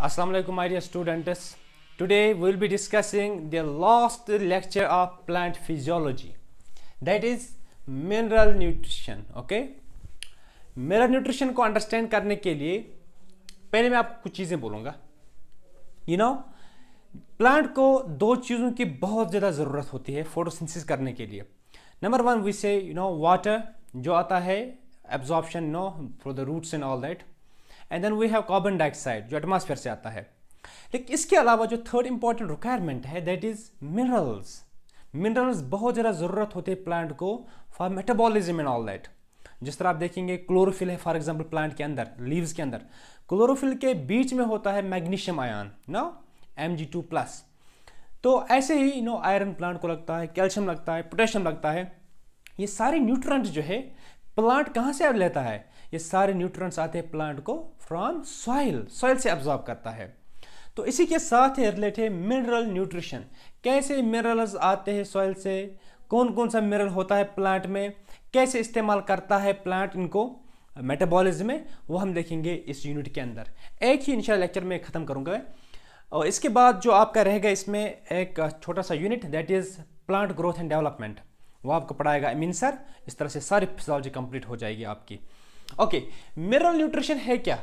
Assalamu alaikum, my dear students. Today we will be discussing the last lecture of plant physiology, that is mineral nutrition. Okay, mineral nutrition को understand करने के लिए पहले मैं आपको कुछ चीज़ें बोलूँगा. प्लांट को दो चीज़ों की बहुत ज़्यादा ज़रूरत होती है फोटोसिंथेसिस करने के लिए. Number one we say water जो आता है absorption for the roots and all that, and then we have carbon dioxide जो एटमॉस्फेयर से आता है. लेकिन इसके अलावा जो थर्ड इंपॉर्टेंट रिक्वायरमेंट है दैट इज मिनरल्स. मिनरल्स बहुत ज़्यादा ज़रूरत होते हैं प्लांट को for metabolism and all that. जिस तरह आप देखेंगे क्लोरोफिल है फॉर एग्जांपल प्लांट के अंदर, लीव्स के अंदर क्लोरोफिल के बीच में होता है मैग्नीशियम आयन Mg2+. तो ऐसे ही आयरन प्लांट को लगता है, कैल्शियम लगता है, पोटेशियम लगता है. ये सारे न्यूट्रिएंट्स जो है प्लांट कहाँ से लेता है? ये सारे न्यूट्रिएंट्स आते हैं प्लांट को फ्रॉम सॉइल से एब्जॉर्ब करता है. तो इसी के साथ ही रिलेटेड है मिनरल न्यूट्रिशन. कैसे मिनरल्स आते हैं सॉइल से, कौन कौन सा मिनरल होता है प्लांट में, कैसे इस्तेमाल करता है प्लांट इनको मेटाबॉलिज्म में, वो हम देखेंगे इस यूनिट के अंदर. एक ही इंशाल्लाह लेक्चर में ख़त्म करूँगा. और इसके बाद जो आपका रहेगा इसमें एक छोटा सा unit that is plant growth and development, वो आपको पढ़ाएगा अमीन सर. इस तरह से सारी फिजियोलॉजी कंप्लीट हो जाएगी आपकी. ओके, मिनरल न्यूट्रिशन है क्या?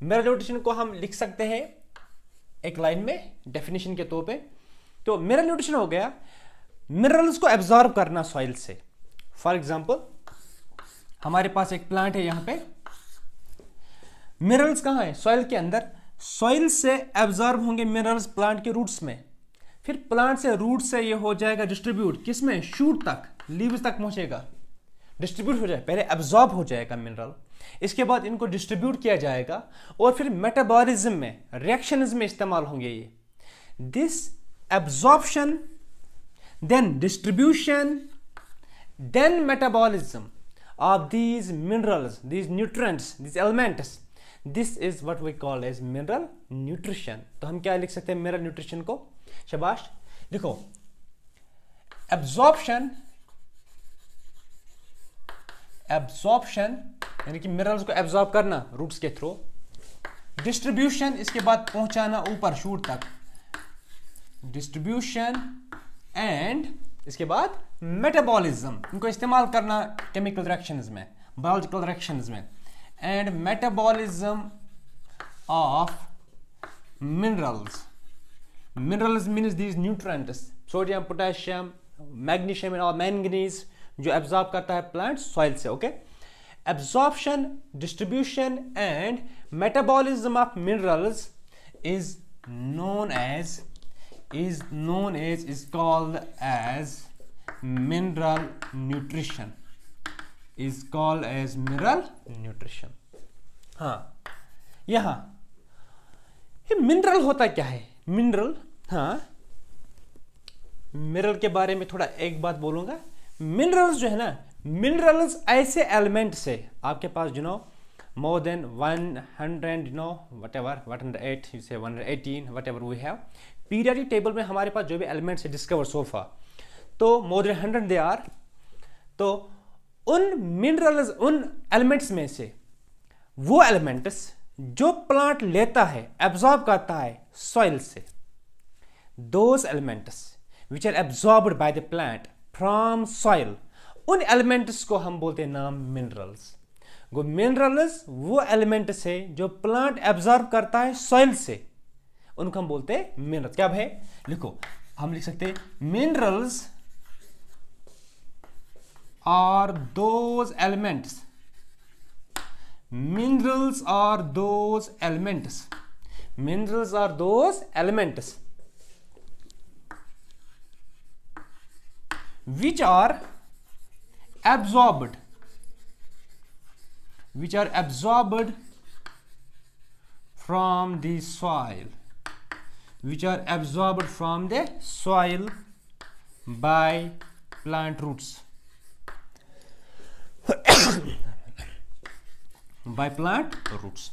मिनरल न्यूट्रिशन को हम लिख सकते हैं एक लाइन में डेफिनेशन के तौर पे. तो मिनरल न्यूट्रिशन हो गया मिनरल्स को एब्जॉर्ब करना सॉइल से. फॉर एग्जांपल हमारे पास एक प्लांट है, यहां पे मिनरल्स कहां है? सॉइल के अंदर. सॉइल से एब्जॉर्ब होंगे मिनरल्स प्लांट के रूट्स में, फिर प्लांट से रूट से ये हो जाएगा डिस्ट्रीब्यूट किसमें? शूट तक, लीव्स तक पहुंचेगा, डिस्ट्रीब्यूट हो जाएगा. पहले एब्जॉर्ब हो जाएगा मिनरल, इसके बाद इनको डिस्ट्रीब्यूट किया जाएगा और फिर मेटाबॉलिज्म में, रिएक्शंस में इस्तेमाल होंगे ये. This absorption, then distribution, then metabolism of these minerals, these nutrients, these elements, this is what we call as mineral nutrition. तो हम क्या लिख सकते हैं मिनरल न्यूट्रिशन को? शाबाश, देखो एब्जॉर्प्शन यानी कि मिनरल्स को एब्जॉर्ब करना रूट्स के थ्रू, डिस्ट्रीब्यूशन इसके बाद पहुंचाना ऊपर शूट तक, डिस्ट्रीब्यूशन, एंड इसके बाद मेटाबॉलिज्म, इनको इस्तेमाल करना केमिकल रिएक्शंस में, बायोलॉजिकल रिएक्शंस में, and metabolism of minerals. Minerals means these nutrients, sodium, potassium, magnesium और मैंगनीज जो एब्जॉर्ब करता है प्लांट सॉइल से. Okay, absorption, distribution and metabolism of minerals is called as mineral nutrition. Is called as mineral nutrition. हाँ, यहां ये mineral होता क्या है? मिनरल, हाँ, मिनरल के बारे में थोड़ा एक बात बोलूंगा. मिनरल्स जो है ना, मिनरल्स ऐसे एलिमेंट्स है आपके पास more than 100 whatever 108 you say 118 whatever we have. Periodic table में हमारे पास जो भी एलिमेंट्स है डिस्कवर सोफा, तो मोर देन 100 दे आर. तो उन मिनरल्स, उन एलिमेंट्स में से वो एलिमेंट्स जो प्लांट लेता है, एब्जॉर्ब करता है सॉइल से, those elements which are absorbed by the plant from soil, उन एलिमेंट्स को हम बोलते हैं नाम मिनरल्स. वो मिनरल्स वो एलिमेंट्स है जो प्लांट एब्जॉर्ब करता है सॉइल से, उनको हम बोलते हैं मिनरल्स. क्या है? लिखो, हम लिख सकते हैं minerals are those elements, minerals are those elements, minerals are those elements which are absorbed from the soil, which are absorbed from the soil by plant roots. By plant roots.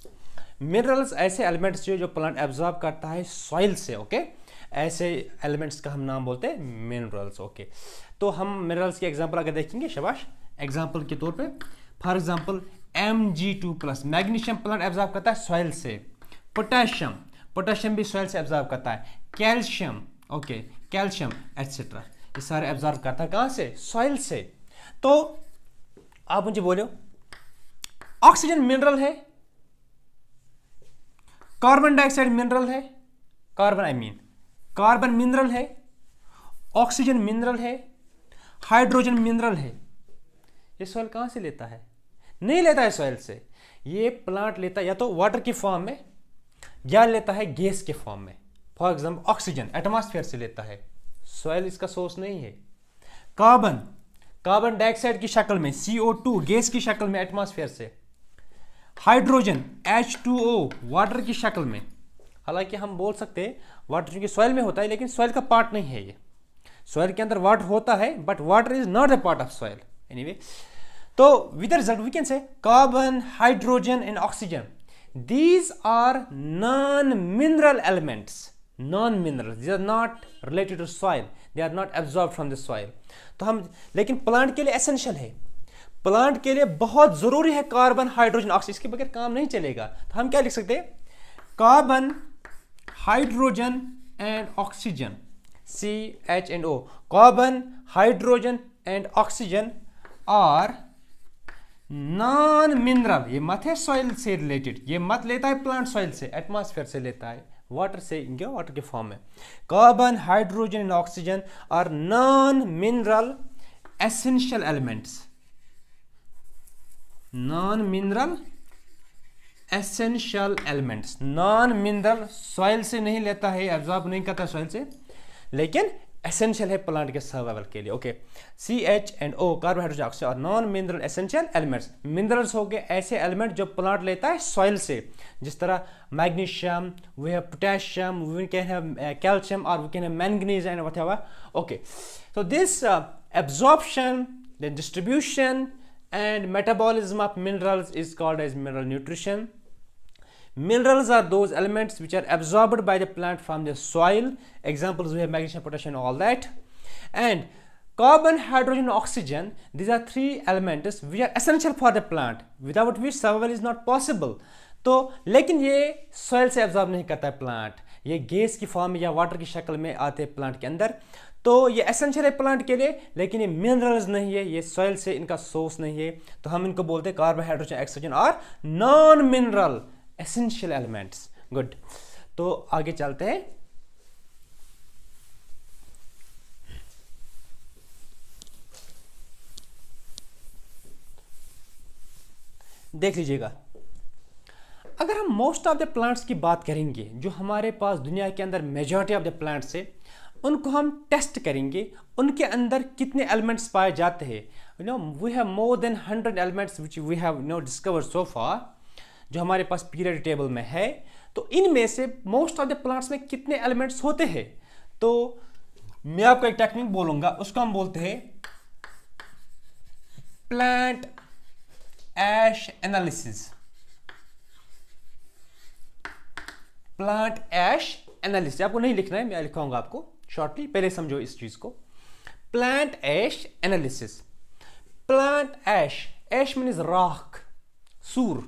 Minerals ऐसे elements जो plant absorb करता है soil से. Okay, ऐसे elements का हम नाम बोलते हैं मिनरल्स. ओके, तो हम मिनरल्स के एग्जांपल अगर देखेंगे, शाबाश, एग्जांपल के तौर पे for example Mg2+, magnesium plant absorb करता है सॉइल से. पोटेशियम, पोटेशियम भी सॉइल से एब्जॉर्ब करता है, कैल्शियम, ओके, कैल्शियम एटसेट्रा, ये सारे एब्जॉर्ब करता है कहाँ से? सॉइल से। तो आप मुझे बोलो, ऑक्सीजन मिनरल है, कार्बन डाइऑक्साइड मिनरल है, कार्बन मिनरल है, ऑक्सीजन मिनरल है, हाइड्रोजन मिनरल है। ये सॉइल कहां से लेता है? नहीं लेता है सॉइल से, ये प्लांट लेता है या तो वाटर की फॉर्म में या लेता है गैस के फॉर्म में। फॉर एग्जाम्पल ऑक्सीजन एटमॉस्फेयर से लेता है, सॉइल इसका सोर्स नहीं है। कार्बन डाइऑक्साइड की शक्ल में, CO2 गैस की शक्ल में एटमॉस्फेयर से। हाइड्रोजन H2O वाटर की शक्ल में। हालांकि हम बोल सकते हैं वाटर चूंकि सॉइल में होता है लेकिन सॉइल का पार्ट नहीं है ये, सॉइल के अंदर वाटर होता है but water is not a part of soil anyway. तो with the result we can say carbon, hydrogen and oxygen, these are non-mineral elements, non-mineral, these are not related to soil, they are not absorbed from the soil। तो हम लेकिन plant के लिए essential है, plant के लिए बहुत जरूरी है कार्बन, हाइड्रोजन, ऑक्सीजन, इसके बगैर काम नहीं चलेगा। तो हम क्या लिख सकते हैं? Carbon, hydrogen and oxygen, CH&O, carbon, hydrogen and oxygen are non mineral. ये मत है सॉइल से रिलेटेड, ये मत लेता है प्लांट सॉइल से, एटमॉस्फेयर से लेता है, वाटर से, क्या वाटर के फॉर्म में। Carbon, hydrogen and oxygen are non mineral essential elements, non mineral essential elements. Non mineral soil से नहीं लेता है, एब्जॉर्ब नहीं करता सॉइल से, लेकिन एसेंशियल है प्लांट के सर्वाइवल के लिए। Okay, CH&O carbon, hydrogen, oxygen और non mineral essential elements. Minerals हो गए ऐसे एलिमेंट जो प्लांट लेता है सॉइल से, जिस तरह magnesium, we have potassium, we can have calcium और we can have manganese and whatever. Okay, so this absorption, the distribution and metabolism of minerals is called as mineral nutrition. Minerals are those elements which are absorbed by the plant from the soil. Examples we have magnesium, potassium, all that. And carbon, hydrogen, oxygen, these are three elements which are essential for the plant, without which survival is not possible. तो लेकिन ये soil से absorb नहीं करता है plant, ये gas की form में या वाटर की शक्ल में आते हैं प्लांट के अंदर। तो ये एसेंशियल है प्लांट के लिए, लेकिन ये मिनरल्स नहीं है, ये सॉइल से इनका सोर्स नहीं है। तो हम इनको बोलते हैं कार्बन, हाइड्रोजन, ऑक्सीजन और non mineral essential elements. Good, तो आगे चलते हैं। देख लीजिएगा, अगर हम मोस्ट ऑफ द प्लांट्स की बात करेंगे, जो हमारे पास दुनिया के अंदर मेजॉरिटी ऑफ द प्लांट्स है, उनको हम टेस्ट करेंगे, उनके अंदर कितने एलिमेंट्स पाए जाते हैं। We have more than 100 elements which we have discovered so far, जो हमारे पास पीरियड टेबल में है। तो इनमें से मोस्ट ऑफ द प्लांट्स में कितने एलिमेंट्स होते हैं? तो मैं आपको एक टेक्निक बोलूंगा, उसको हम बोलते हैं plant ash analysis. Plant ash analysis आपको नहीं लिखना है, मैं लिखाऊंगा आपको शॉर्टली, पहले समझो इस चीज को। Plant ash analysis. प्लांट ऐश, ऐश मीन्स राख, सूर।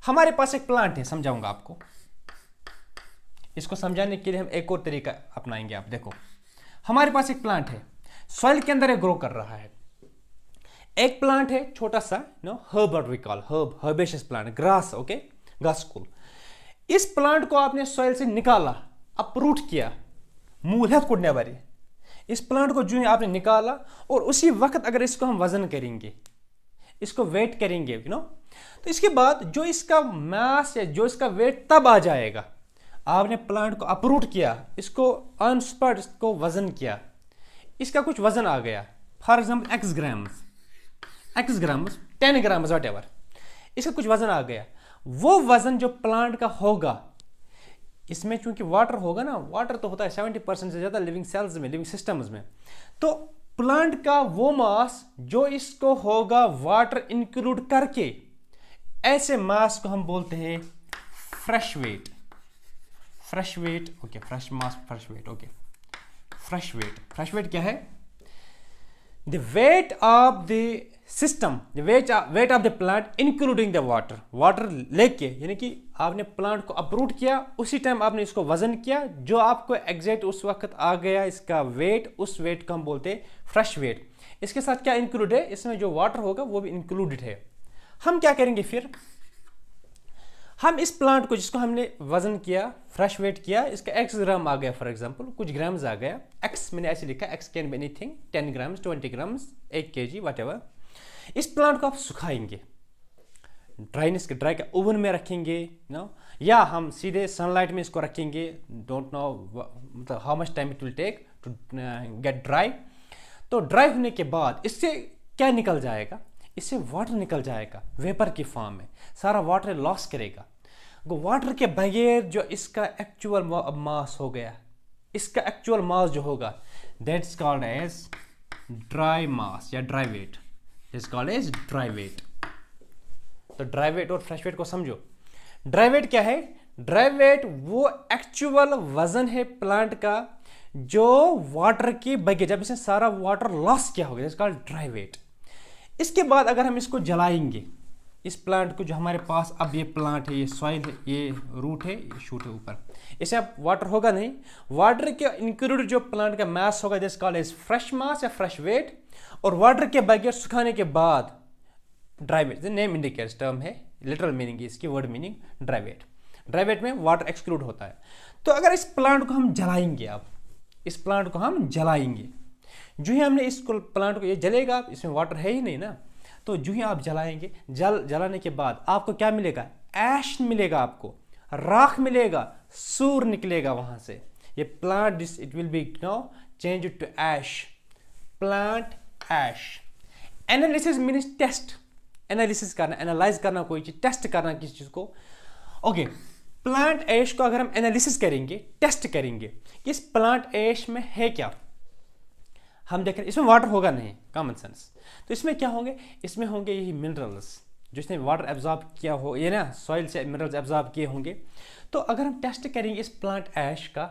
हमारे पास एक प्लांट है, समझाऊंगा आपको। इसको समझाने के लिए हम एक और तरीका अपनाएंगे। आप देखो, हमारे पास एक प्लांट है, सॉइल के अंदर ग्रो कर रहा है। एक प्लांट है छोटा सा, herb what we call herb, herbaceous plant, grass, okay, ग्रासकुल। इस प्लांट को आपने सॉइल से निकाला, अपरूट किया, मूल है कुड़ने वाली। इस प्लांट को जो है आपने निकाला, और उसी वक्त अगर इसको हम वजन करेंगे, इसको वेट करेंगे, तो इसके बाद जो इसका मास है, जो इसका वेट तब आ जाएगा। आपने प्लांट को अपरूट किया, इसको ऑन स्पॉट इसको वजन किया, इसका कुछ वजन आ गया, for example x grams, 10 grams whatever, इसका कुछ वजन आ गया। वो वजन जो प्लांट का होगा, इसमें चूंकि वाटर होगा ना, वाटर तो होता है 70% से ज्यादा लिविंग सेल्स में, लिविंग सिस्टम्स में। तो प्लांट का वो मास जो इसको होगा वाटर इंक्लूड करके, ऐसे मास को हम बोलते हैं fresh weight. Fresh weight, okay, fresh mass, fresh weight, okay, fresh weight. Fresh weight क्या है? The weight of the system weight of the plant including the water लेके, यानी कि आपने प्लांट को अपरूट किया, उसी टाइम आपने इसको वजन किया, जो आपको एग्जैक्ट उस वक्त आ गया इसका वेट, उस वेट को हम बोलते हैं फ्रेश वेट। इसके साथ क्या इंक्लूड है, इसमें जो वाटर होगा वो भी इंक्लूडेड है। हम क्या करेंगे फिर, हम इस प्लांट को जिसको हमने वजन किया, फ्रेश वेट किया, इसका x ग्राम आ गया, फॉर एग्जांपल कुछ ग्राम्स आ गया, x मैंने ऐसे लिखा, x can be anything, 10 grams, 20 grams, 1 kg whatever. इस प्लांट को आप सुखाएंगे, ड्राई का ओवन में रखेंगे नो, या हम सीधे सनलाइट में इसको रखेंगे, डोंट नो मतलब how much time it will take to get dry. तो ड्राई होने के बाद इससे क्या निकल जाएगा, इससे वाटर निकल जाएगा वेपर की फॉर्म में, सारा वाटर लॉस करेगा। वाटर के बगैर जो इसका एक्चुअल मास हो गया, इसका एक्चुअल मास जो होगा that's called as dry mass या dry weight, is called as dry weight. तो ड्राई वेट और फ्रेश वेट को समझो। ड्राई वेट क्या है, ड्राई वेट वो एक्चुअल वजन है प्लांट का जो वाटर के बगैर, जब इसने सारा वाटर लॉस किया होगा, इज कॉल्ड ड्राई वेट। इसके बाद अगर हम इसको जलाएंगे, इस प्लांट को, जो हमारे पास अब ये प्लांट है, ये सॉइल है, ये रूट है, ये शूट है ऊपर, इसे अब वाटर होगा नहीं, वाटर के इंक्लूड जो प्लांट का मास होगा दिस कॉल्ड एज फ्रेश मास या फ्रेश वेट। और वाटर के बगैर सुखाने के बाद dry weight, name indicates, term है, लिटरल मीनिंग है इसकी, word meaning dry weight. Dry weight में वाटर एक्सक्लूड होता है। तो अगर इस प्लांट को हम जलाएंगे, अब इस प्लांट को हम जलाएंगे, जो ही हमने इस प्लांट को, ये जलेगा, इसमें वाटर है ही नहीं ना, तो जो ही आप जलाएंगे, जलाने के बाद आपको क्या मिलेगा, ऐश मिलेगा, आपको राख मिलेगा, सूर निकलेगा वहां से। ये plant it will be now change to ash, plant ash. Analysis means test, analysis करना, एनालाइज करना कोई चीज, टेस्ट करना किसी चीज को। ओके, प्लांट ऐश को अगर हम एनालिसिस करेंगे, टेस्ट करेंगे कि इस प्लांट ऐश में है क्या, हम देख रहे हैं इसमें वाटर होगा नहीं, कॉमन सेंस। तो इसमें क्या होंगे, इसमें होंगे यही मिनरल्स जो इसने वाटर एब्जॉर्ब किया हो, ये ना सॉइल से मिनरल्स एब्जॉर्ब किए होंगे। तो अगर हम टेस्ट करेंगे इस प्लांट ऐश का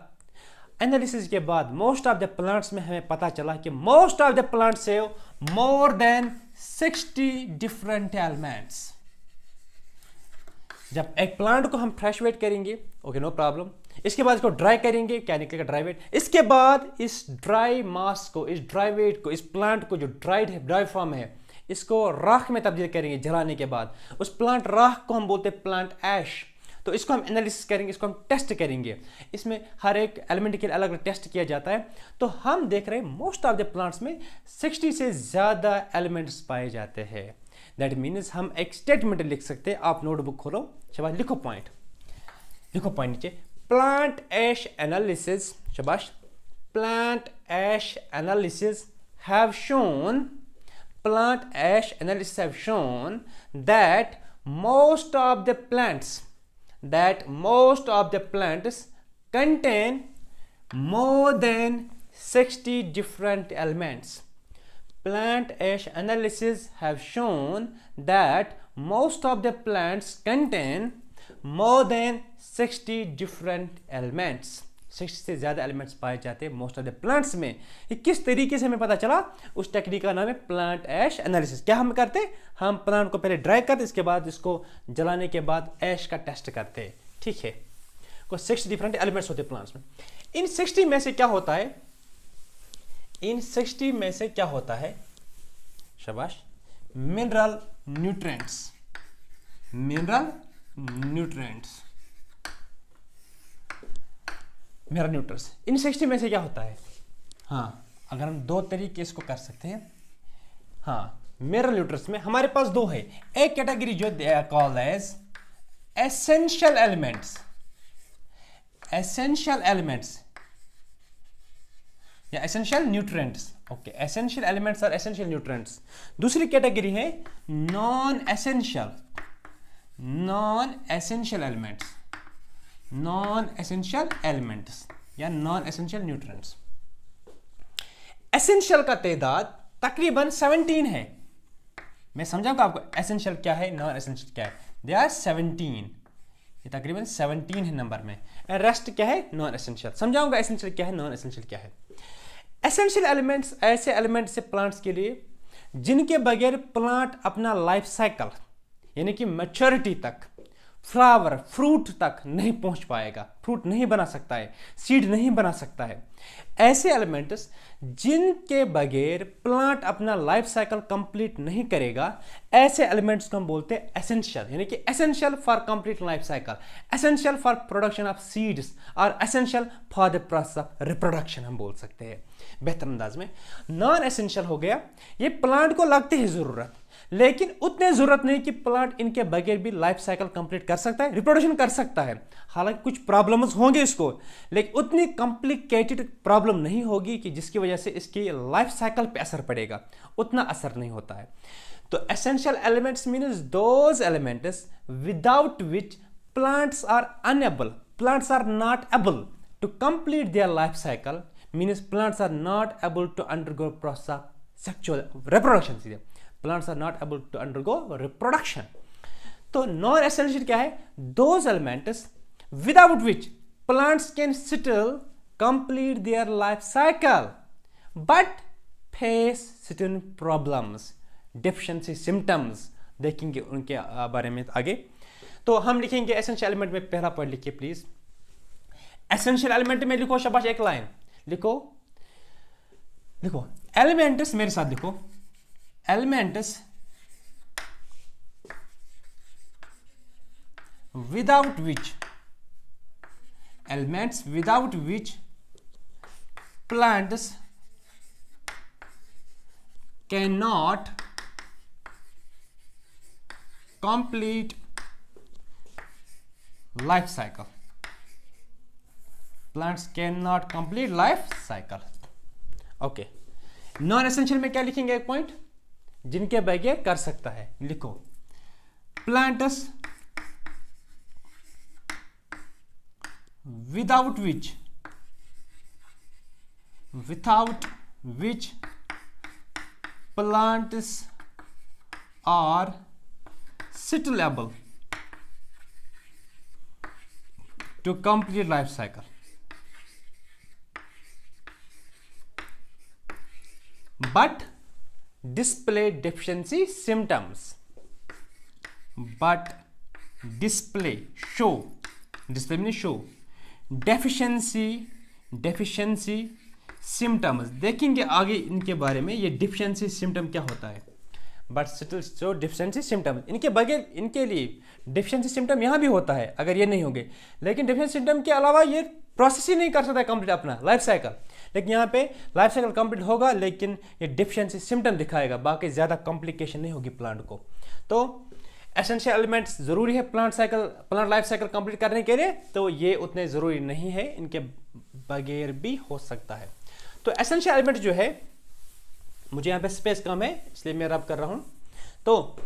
एनालिसिस के बाद, मोस्ट ऑफ द प्लांट्स में हमें पता चला कि most of the plants have more then 60 different elements. जब एक प्लांट को हम फ्रेश वेट करेंगे, ओके नो प्रॉब्लम, इसके बाद इसको ड्राई करेंगे, क्या निकलेगा, ड्राई वेट। इसके बाद इस ड्राई मास को, इस ड्राई वेट को, इस प्लांट को जो ड्राइड है, ड्राई फॉर्म है, इसको राख में तब्दील करेंगे जलाने के बाद। उस प्लांट राख को हम बोलते हैं प्लांट ऐश। तो इसको हम एनालिसिस करेंगे, इसको हम टेस्ट करेंगे, इसमें हर एक एलिमेंट के लिए अलग अलग टेस्ट किया जाता है। तो हम देख रहे हैं मोस्ट ऑफ द प्लांट्स में 60 से ज्यादा एलिमेंट्स पाए जाते हैं। दैट मीन्स हम एक स्टेटमेंट लिख सकते हैं। आप नोटबुक खोलो, शाबाश, लिखो पॉइंट, लिखो पॉइंट नीचे, प्लांट ऐश एनालिसिस, शाबाश, plant ash analysis have shown, plant ash analysis have shown that most of the plants contain more than 60 different elements. Plant ash analysis have shown that most of the plants contain more than 60 different elements. 60 से ज़्यादा elements पाए जाते हैं most of the plants में। ये किस तरीके से हमें पता चला, उस टेक्निक का नाम है प्लांट ऐश एनालिसिस। क्या हम करते, हम प्लांट को पहले ड्राई करते, इसके बाद इसको जलाने के बाद ऐश का टेस्ट करते हैं, ठीक है। को 60 डिफरेंट एलिमेंट्स होते हैं प्लांट्स में। इन 60 में से क्या होता है, इन 60 में से क्या होता है, शाबाश, mineral nutrients, mineral nutrients, mineral nutrients. इन 60 में से क्या होता है, हाँ, अगर हम दो तरीके इसको कर सकते हैं, हाँ, मिनरल न्यूट्रिएंट्स में हमारे पास दो है। एक कैटेगरी जो they are called as essential elements, essential elements या essential nutrients, okay, essential elements और एसेंशियल न्यूट्रिएंट्स। दूसरी कैटेगरी है non essential, non essential elements, non essential elements या नॉन एसेंशियल न्यूट्रिएंट्स। एसेंशियल का तादाद तकरीबन 17 है। मैं समझाऊंगा आपको एसेंशियल क्या है, नॉन एसेंशियल क्या है। दे आर 17, ये तकरीबन 17 है नंबर में। रेस्ट क्या है, नॉन एसेंशियल। समझाऊंगा एसेंशियल क्या है, नॉन एसेंशियल क्या है। एसेंशियल एलिमेंट्स ऐसे एलिमेंट्स से प्लांट्स के लिए जिनके बगैर प्लांट अपना लाइफ साइकिल यानी कि मैच्योरिटी तक, फ्लावर फ्रूट तक नहीं पहुंच पाएगा, फ्रूट नहीं बना सकता है, सीड नहीं बना सकता है। ऐसे एलिमेंट्स जिनके बगैर प्लांट अपना लाइफ साइकिल कंप्लीट नहीं करेगा, ऐसे एलिमेंट्स को हम बोलते हैं एसेंशियल, यानी कि essential for complete life cycle, essential for production of seeds और essential for the process of reproduction हम बोल सकते हैं बेहतर अंदाज में। नॉन एसेंशियल हो गया, ये प्लांट को लगती है जरूरत, लेकिन उतने जरूरत नहीं कि प्लांट इनके बगैर भी लाइफ साइकिल कंप्लीट कर सकता है, रिप्रोडक्शन कर सकता है। हालांकि कुछ प्रॉब्लम्स होंगे इसको, लेकिन उतनी कॉम्प्लिकेटेड प्रॉब्लम नहीं होगी कि जिसकी वजह से इसकी लाइफ साइकिल पे असर पड़ेगा, उतना असर नहीं होता है। तो essential elements means those elements without which plants are unable, plants are not able to complete their life cycle, means plants are not able to undergo process of sexual reproduction, सीधे plants are not able to undergo reproduction. तो non essential क्या है? Those elements without which plants can still complete their life cycle but face certain problems, deficiency symptoms देखेंगे उनके बारे में आगे। तो हम लिखेंगे essential element में पहला पॉइंट लिखिए प्लीज। essential element में लिखो शाबाश, एक लाइन लिखो, लिखो elements, मेरे साथ लिखो elements without which plants cannot complete life cycle, plants cannot complete life cycle। Okay, non essential में क्या लिखेंगे? एक पॉइंट जिनके बगैर कर सकता है, लिखो plants without which plants are still able to complete life cycle but display deficiency symptoms, but display show, display means show deficiency symptoms। देखेंगे आगे इनके बारे में ये deficiency symptom क्या होता है, but still show deficiency symptoms। इनके बगैर, इनके लिए deficiency symptom यहाँ भी होता है अगर ये नहीं होंगे, लेकिन deficiency symptom के अलावा ये प्रोसेस ही नहीं कर सकता है कंप्लीट अपना लाइफ साइकिल। लेकिन यहाँ पे लाइफ साइकिल कंप्लीट होगा, लेकिन ये डिफिशिएंसी सिम्टम दिखाएगा, बाकी ज़्यादा कॉम्प्लिकेशन नहीं होगी प्लांट को। तो एसेंशियल एलिमेंट्स जरूरी है प्लांट लाइफ साइकिल कंप्लीट करने के लिए, तो ये उतने ज़रूरी नहीं है, इनके बगैर भी हो सकता है। तो एसेंशियल एलिमेंट जो है, मुझे यहाँ पे स्पेस कम है इसलिए मैं रब कर रहा हूँ। तो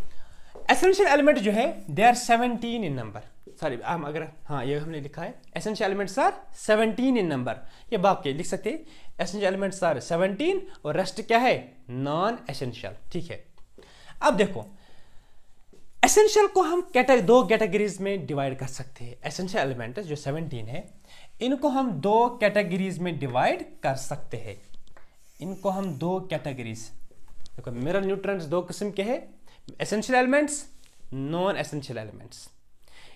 एसेंशियल एलिमेंट जो है they are 17 in number, sorry हम अगर, हाँ ये हमने लिखा है essential elements are 17 in number, ये बाकी लिख सकते हैं एसेंशियल एलिमेंट्स आर 17 और रेस्ट क्या है? Non essential. ठीक है, अब देखो एसेंशियल को हम दो कैटेगरीज में डिवाइड कर सकते हैं। एसेंशियल एलिमेंट्स जो 17 है, इनको हम दो कैटेगरीज में डिवाइड कर सकते हैं। इनको हम दो कैटेगरीज, देखो मिनरल न्यूट्रिएंट्स दो किस्म के हैं, essential elements, non essential elements.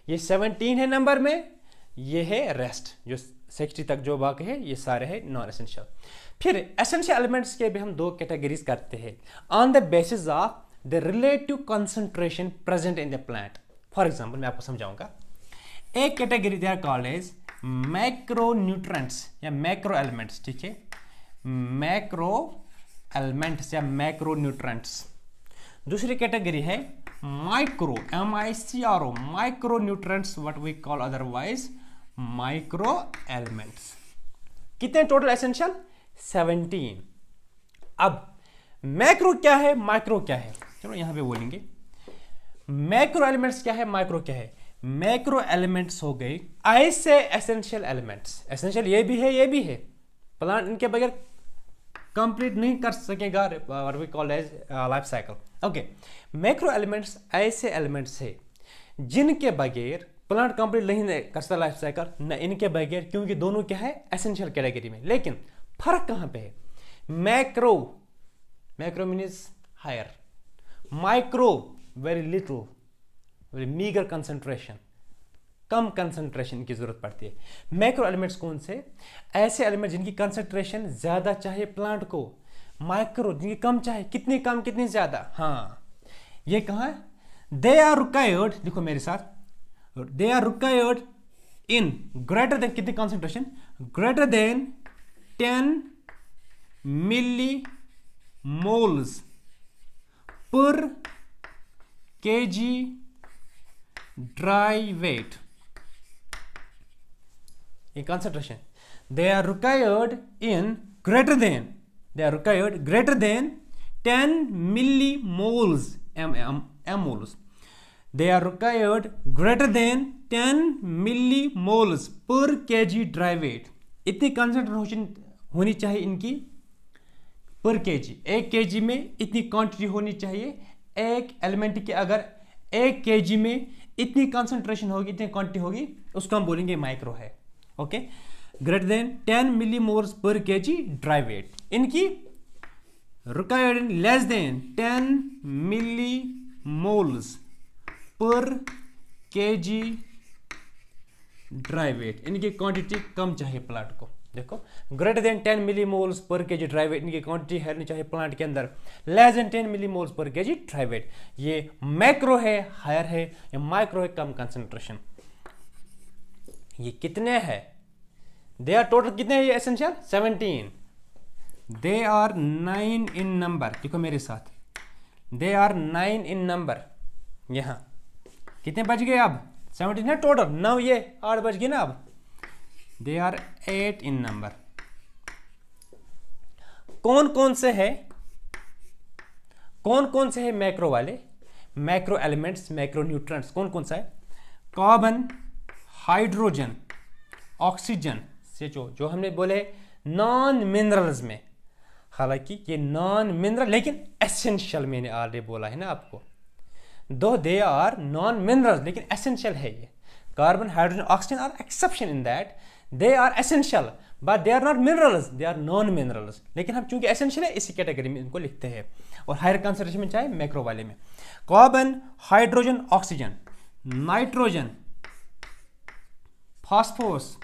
ये 17 है नंबर में, ये है रेस्ट जो 60 तक जो बाकी है, ये सारे है नॉन एसेंशियल। फिर एसेंशियल एलिमेंट्स के भी हम दो कैटेगरीज करते हैं on the basis of the relative concentration present in the plant. For example मैं आपको समझाऊंगा। एक category they are called as macro nutrients या मैक्रो एलिमेंट्स। ठीक है, मैक्रो एलिमेंट्स या मैक्रो न्यूट्रिएंट्स। दूसरी कैटेगरी है micro, MICRO, micro nutrients, what we call otherwise micro elements. कितने टोटल एसेंशियल? 17। अब मैक्रो क्या है, माइक्रो क्या है, चलो यहां पे बोलेंगे। मैक्रो एलिमेंट्स क्या है, माइक्रो क्या है? मैक्रो एलिमेंट्स हो गए ऐसे एसेंशियल एलिमेंट्स, एसेंशियल ये भी है, ये भी है, प्लांट इनके बगैर कंप्लीट नहीं कर सकेगा what we call as life cycle. Okay, macro elements ऐसे एलिमेंट्स है जिनके बगैर प्लांट कंप्लीट नहीं कर सकता लाइफ साइकिल, न इनके बगैर, क्योंकि दोनों क्या है एसेंशियल कैटेगरी में। लेकिन फर्क कहां पे है? Macro means higher. Micro, very little, very meager concentration, कम कंसंट्रेशन की जरूरत पड़ती है. मैक्रो एलिमेंट्स कौन से? ऐसे एलिमेंट जिनकी कंसंट्रेशन ज्यादा चाहिए प्लांट को. माइक्रो जिनकी कम चाहिए. कितनी कम कितनी ज्यादा? हाँ, ये कहाँ है? दे आर रिक्वायर्ड, देखो मेरे साथ, they are required in greater than, कितनी concentration? Greater than 10 milli moles पर केजी ड्राई वेट. ये concentration, they are required in greater than, they are required greater than 10 millimoles moles. They are required greater than 10 millimoles per kg dry weight. इतनी concentration होनी चाहिए इनकी पर KG. 1 KG में इतनी quantity होनी चाहिए. एक एलिमेंट की अगर 1 केजी में इतनी कंसंट्रेशन होगी, इतनी क्वांटिटी होगी, उसको हम बोलेंगे माइक्रो है. ओके, ग्रेटर देन 10 मिलीमोल्स पर केजी ड्राई वेट. इनकी रिक्वायर्ड लेस देन 10 मिलीमोल्स पर केजी ड्राई वेट. इनकी क्वांटिटी कम चाहिए प्लांट को. देखो, ग्रेटर देन 10 मिलीमोल्स पर केजी ड्राई वेट, इनकी क्वांटिटी है चाहिए प्लांट के अंदर. लेस देन 10 मिलीमोल्स पर केजी ड्राई वेट, ये मैक्रो है, हायर है. या माइक्रो है, कम कंसंट्रेशन. ये कितने हैं? दे आर टोटल कितने हैं ये essential? 17. They are 9 in number. देखो मेरे साथ, दे आर 9 इन नंबर. यहां कितने बच गए अब? 17 है टोटल. 9 ये 8 बच गए ना अब. They are 8 in number. कौन कौन से है? कौन कौन से है मैक्रो वाले? मैक्रो एलिमेंट्स, मैक्रो न्यूट्रिएंट्स कौन कौन सा है? कार्बन, हाइड्रोजन, ऑक्सीजन, CO, जो हमने बोले नॉन मिनरल्स में. हालांकि ये नॉन मिनरल लेकिन एसेंशियल, मैंने ऑलरेडी बोला है ना आपको. Though they are non minerals लेकिन एसेंशियल है ये. Carbon, hydrogen, oxygen are exception in that. They are essential but they are not minerals, they are non minerals. लेकिन हम चूंकि एसेंशियल है इसी कैटेगरी में इनको लिखते हैं. और हायर कंसंट्रेशन में चाहे मैक्रो वाले में. Carbon, hydrogen, oxygen, nitrogen, phosphorus,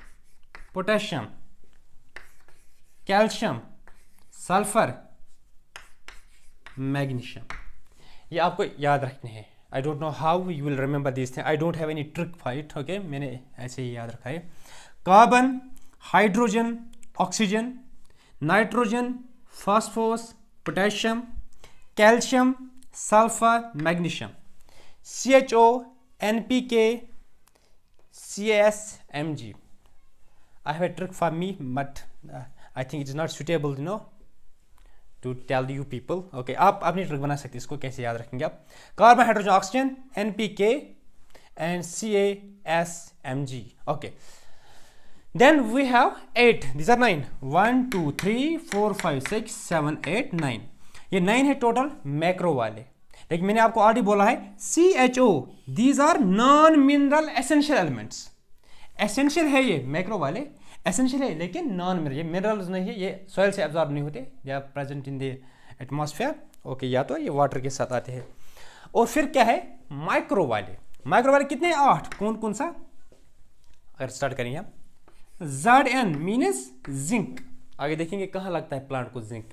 potassium, calcium, sulphur, magnesium. ये आपको याद रखने हैं. I don't know how you will remember this thing. I don't have any trick for it. Okay, मैंने ऐसे ही याद रखा है. Carbon, hydrogen, oxygen, nitrogen, phosphorus, potassium, calcium, sulphur, magnesium. CHO, NPK, CSMG. I have a trick for me, but I think it is not suitable, to tell you people. Okay, आप अपनी trick बना सकते हैं. इसको कैसे याद रखेंगे आप? Carbon, hydrogen, oxygen, NPK and CSMG. Okay, then we have 8. These are 9. 1 2 3 4 5 6 7 8 9. ये 9 है टोटल मैक्रो वाले. लेकिन मैंने आपको ऑलरेडी बोला है CHO, these are non mineral essential elements. Essential है ये मैक्रो वाले, एसेंशियल है लेकिन नॉन मिनरल. ये मिनरल्स नहीं है, ये सॉइल से एब्जॉर्ब नहीं होते, they are present in the atmosphere. Okay, या तो ये वाटर के साथ आते हैं. और फिर क्या है माइक्रो वाले? माइक्रो वाले कितने हैं? 8. कौन कौन सा? अगर स्टार्ट करेंगे हम, Zn मीनस जिंक. आगे देखेंगे कहाँ लगता है प्लांट को जिंक.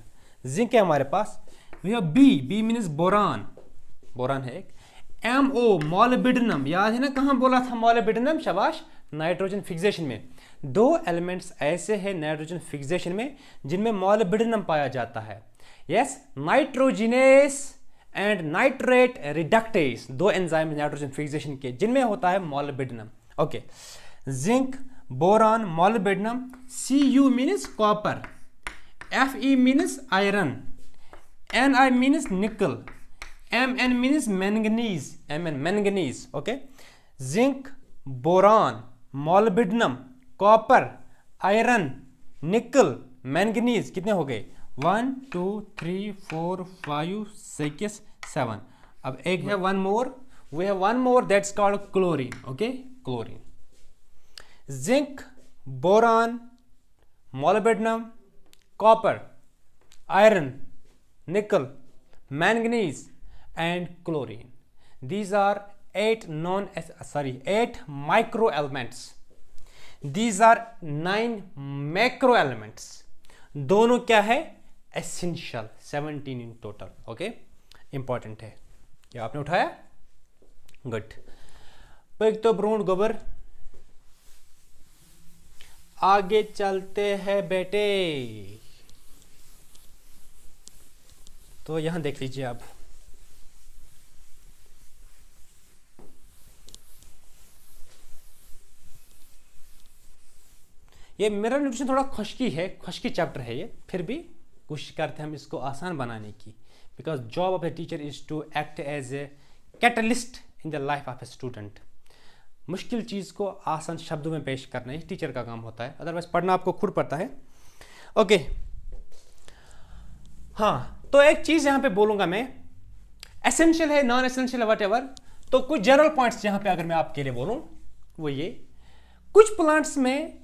जिंक है हमारे पास. बी मीनस बोरान, बोरान है एक. MO मॉलिब्डेनम, याद है ना कहाँ बोला था मॉलिब्डेनम? शाबाश, नाइट्रोजन फिक्सेशन में. 2 एलिमेंट्स ऐसे हैं नाइट्रोजन फिक्सेशन में जिनमें मॉलिब्डेनम पाया जाता है. Yes, nitrogenous and nitrate reductase, 2 enzyme nitrogen fixation के जिनमें होता है molybdenum. Okay, zinc, boron, molybdenum. Cu मीनस copper, Fe मीनस iron, Ni मीनस निकल, Mn मीनस manganese, Mn manganese. Okay, zinc, boron, molybdenum, copper, iron, निकल, मैंगनीज. कितने हो गए? 1 2 3 4 5 6 7. अब एक है one more. We have one more that's called chlorine. Okay, chlorine. Zinc, boron, molybdenum, copper, iron, nickel, manganese and chlorine. These are 8 micro elements. These are 9 macro elements. दोनों क्या है? Essential. 17 in total. Okay? Important है. क्या आपने उठाया? Good. पग तो ब्रोंड गोबर, आगे चलते हैं बेटे। तो यहां देख लीजिए आप, ये मिनरल न्यूट्रिशन थोड़ा खुश्की है, खुश्की चैप्टर है ये, फिर भी कोशिश करते हैं हम इसको आसान बनाने की, because job of a teacher is to act as a catalyst in the life of a student. मुश्किल चीज़ को आसान शब्दों में पेश करना ही टीचर का काम होता है, अदरवाइज पढ़ना आपको खुद पड़ता है। ओके, हाँ, तो एक चीज़ यहाँ पे बोलूँगा मैं, एसेंशियल है, नॉन एसेंशियल है, व्हाटएवर। तो कुछ जनरल पॉइंट्स यहाँ पे अगर मैं आपके लिए बोलूँ वो ये, कुछ प्लांट्स में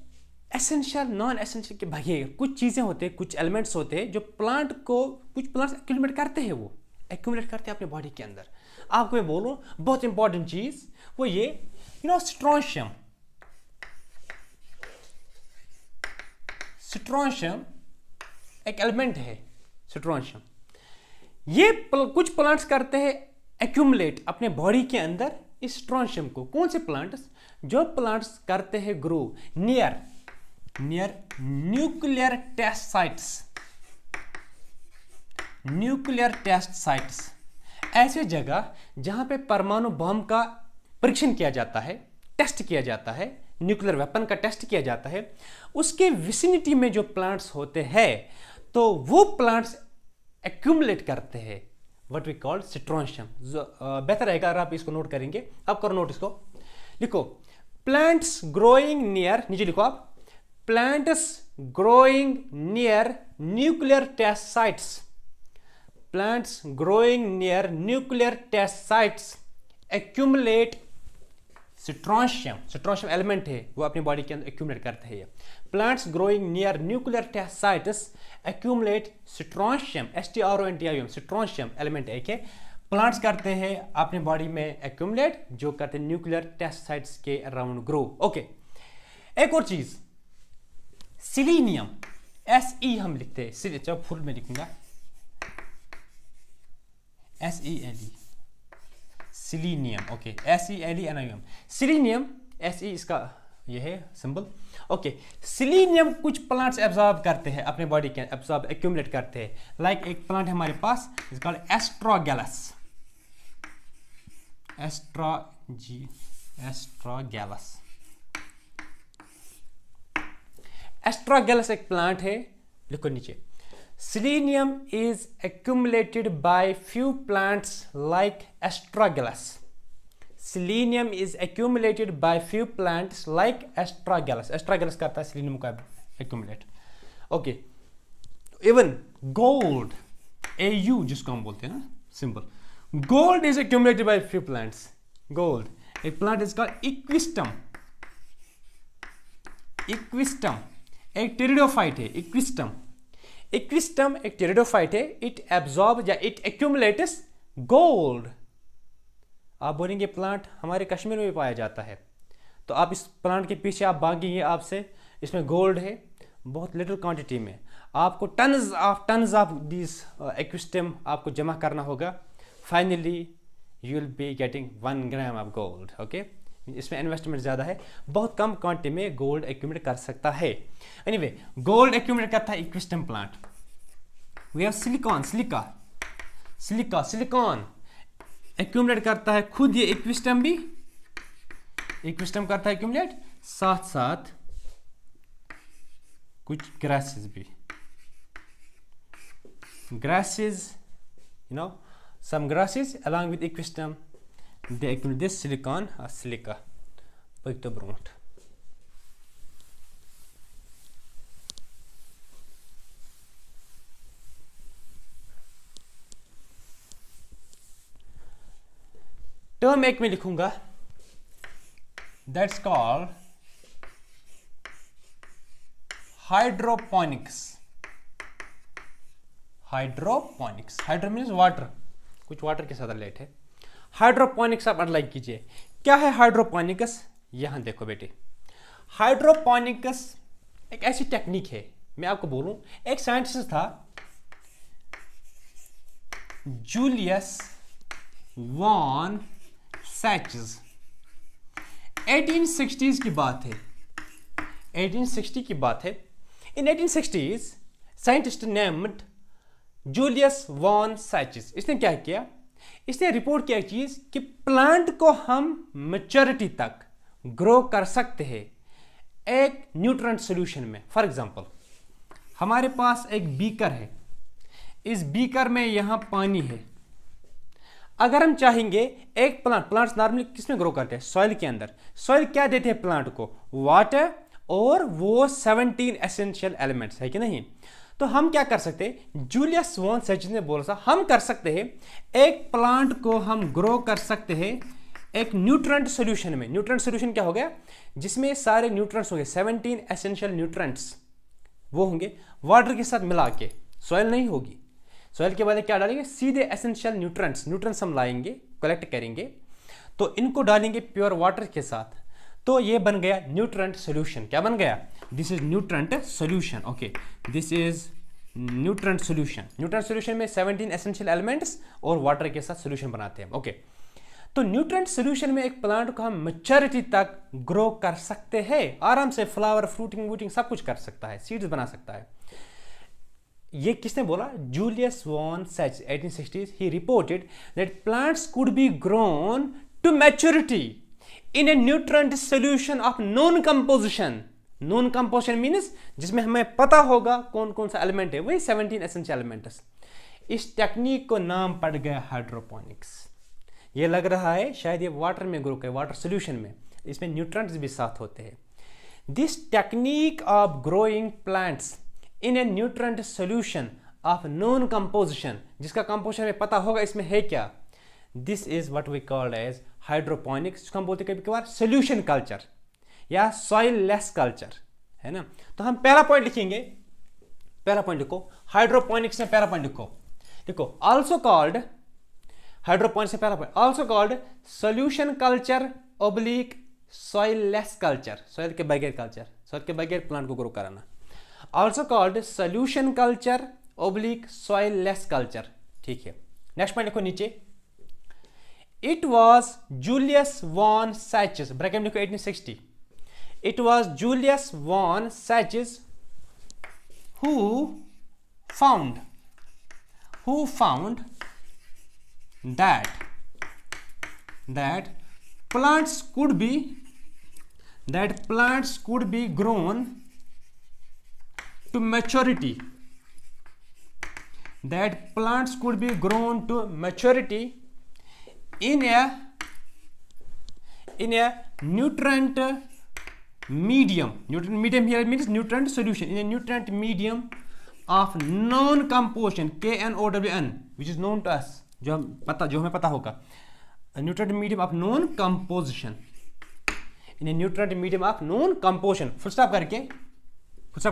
एसेंशियल नॉन एसेंशियल के बगैर कुछ चीज़ें होते हैं, कुछ एलिमेंट्स होते हैं जो प्लांट को, कुछ प्लांट्स एक्यूमुलेट करते हैं, वो एक्यूमुलेट करते हैं अपने बॉडी के अंदर। आपको मैं बोलूँ बहुत इंपॉर्टेंट चीज़ वो ये, स्ट्रोंशियम। स्ट्रोंशियम एक एलिमेंट है, स्ट्रोंशियम। ये कुछ प्लांट्स करते हैं एक्यूमुलेट अपने बॉडी के अंदर इस स्ट्रोंशियम को। कौन से प्लांट्स? जो प्लांट्स करते हैं grow near nuclear test sites. Nuclear test sites ऐसे जगह जहां पे परमाणु बम का परीक्षण किया जाता है, टेस्ट किया जाता है, न्यूक्लियर वेपन का टेस्ट किया जाता है, उसके विसिनिटी में जो प्लांट्स होते हैं तो वो प्लांट्स एक्यूमुलेट करते हैं व्हाट वी कॉल स्ट्रोंशियम। बेहतर रहेगा अगर आप इसको नोट करेंगे। आप करो नोट, इसको लिखो, प्लांट्स ग्रोइंग नियर, नीचे लिखो आप, plants growing near nuclear test sites. Plants growing near nuclear test sites accumulate strontium. Strontium element है, वो अपनी बॉडी के अंदर एक्यूमुलेट करते हैं। Plants growing near nuclear test sites accumulate strontium, STRONTIUM, strontium element एक है। प्लांट्स करते हैं अपने बॉडी में एक्यूमुलेट, जो करते हैं न्यूक्लियर टेस्ट साइट्स के अराउंड ग्रो। ओके, एक और चीज, सिलीनियम, SE हम लिखते हैं, जब फुल में लिखूंगा SELE, selenium. Okay, SELENIUM, selenium, SE इसका ये है सिंबल। ओके, सिलीनियम कुछ प्लांट्स एब्जॉर्ब करते हैं अपने बॉडी के, एब्जॉर्ब एक्यूमुलेट करते हैं। लाइक एक प्लांट है हमारे पास, इट्स कॉल्ड एस्ट्रोगैलस। एस्ट्रोगैलस, एस्ट्रोगैलस एक प्लांट है, लिखो नीचे, selenium is accumulated by few plants like astragalus. Selenium is accumulated by few plants like astragalus. Astragalus करता है selenium का accumulate. Okay. Even gold, AU जिसको हम बोलते हैं ना, symbol. Gold is accumulated by few plants. Gold. एक plant is called equistum. Equistum. एक टेरिडोफाइट है, equistum. इक्विस्टम एक टेरिडोफाइट है, इट एब्जॉर्ब या इट एक्यूमुलेट्स गोल्ड। आप बोलेंगे प्लांट हमारे कश्मीर में भी पाया जाता है, तो आप इस प्लांट के पीछे आप भागेंगे आपसे, इसमें गोल्ड है बहुत लिटिल क्वांटिटी में, आपको टन्स ऑफ दिस एक्विस्टम आपको जमा करना होगा। Finally you will be getting 1 gram of gold. Okay, इसमें इन्वेस्टमेंट ज़्यादा है, बहुत कम क्वांटिटी में गोल्ड एक्यूमुलेट कर सकता है। एनीवे, गोल्ड एक्यूमुलेट करता है equisetum plant. We have silicon, silicon accumulate करता है खुद, ये इक्विस्टम भी इक्विस्टम करता है एक्यूमुलेट, साथ साथ कुछ ग्रासेस भी, grasses, some grasses along with equistem, they accumulate this silicon or silica. Put the brunt. Term एक में लिखूंगा, that's called hydroponics. Hydroponics, hydro means water, कुछ वाटर के साथ रिलेट है। हाइड्रोपोनिक्स आप अंडरलाइन कीजिए। क्या है हाइड्रोपोनिक्स? यहां देखो बेटे, हाइड्रोपोनिक्स एक ऐसी टेक्निक है, मैं आपको बोलूं, एक साइंटिस्ट था जूलियस वॉन सैचेस, 1860s की बात है, 1860 की बात है। In 1860s scientist named Julius von Sachs, इसने क्या किया, इसने रिपोर्ट किया एक चीज कि प्लांट को हम मैच्योरिटी तक ग्रो कर सकते हैं एक न्यूट्रिएंट सॉल्यूशन में। फॉर एग्जांपल, हमारे पास एक बीकर है, इस बीकर में यहां पानी है। अगर हम चाहेंगे एक प्लांट्स नॉर्मली किसमें ग्रो करते हैं? सॉइल के अंदर। सॉइल क्या देते हैं प्लांट को? वाटर और वो 17 एसेंशियल एलिमेंट्स, है कि नहीं? तो हम क्या कर सकते हैं, जूलियस वॉन सैचेस ने बोला था, हम कर सकते हैं एक प्लांट को हम ग्रो कर सकते हैं एक न्यूट्रिएंट सॉल्यूशन में। न्यूट्रिएंट सॉल्यूशन क्या हो गया? जिसमें सारे न्यूट्रिएंट्स होंगे, 17 एसेंशियल न्यूट्रिएंट्स, वो होंगे वाटर के साथ मिला के, सॉइल नहीं होगी। सॉइल के बाद क्या डालेंगे? सीधे एसेंशियल न्यूट्रिएंट्स हम लाएंगे, कलेक्ट करेंगे, तो इनको डालेंगे प्योर वाटर के साथ, तो ये बन गया न्यूट्रिएंट सॉल्यूशन। क्या बन गया? This is nutrient solution. Okay, this is nutrient solution. Nutrient solution में 17 एसेंशियल एलिमेंट्स और वाटर के साथ सॉल्यूशन बनाते हैं। ओके, तो न्यूट्रिएंट सॉल्यूशन में एक प्लांट को हम मैच्योरिटी तक ग्रो कर सकते हैं आराम से, फ्लावर, फ्रूटिंग वूटिंग सब कुछ कर सकता है, सीड्स बना सकता है। ये किसने बोला? Julius von Sachs, 1860s। He reported that plants could be grown to maturity in a nutrient solution of known composition. Known composition means जिसमें हमें पता होगा कौन कौन सा एलिमेंट है, वही 17 एसेंशियल एलिमेंट्स। इस टेक्निक को नाम पड़ गया हाइड्रोपोनिक्स। ये लग रहा है शायद ये वाटर में ग्रो करे, वाटर सॉल्यूशन में, इसमें न्यूट्रिएंट्स भी साथ होते हैं। This technique of growing plants in a nutrient solution of known composition, जिसका कंपोजिशन में पता होगा इसमें है क्या, this is what we called as hydroponics, जिसको हम बोलते हैं कभी कभार सॉल्यूशन कल्चर या सॉइल लेस कल्चर, है ना। तो हम पहला पॉइंट लिखेंगे, पहला पॉइंट लिखो हाइड्रोपोनिक्स में, पहला पॉइंट लिखो, देखो ऑल्सो कॉल्ड, हाइड्रोपोनिक्स से पहला point, also called solution culture oblique soilless culture, soil के बगैर कल्चर, सॉइल के बगैर प्लांट को ग्रो कराना, also called solution culture oblique soilless culture. ठीक है, नेक्स्ट पॉइंट लिखो नीचे, it was Julius von Sachs, bracket में लिखो 1860, it was Julius von Sachs who found that plants could be grown to maturity, that plants could be grown to maturity in a nutrient medium. Nutrient medium here means nutrient solution, in a nutrient medium of non composition, KNOWN, which is known to us, जो हमें पता होगा, nutrient medium of non composition, in a nutrient medium of non composition, full stop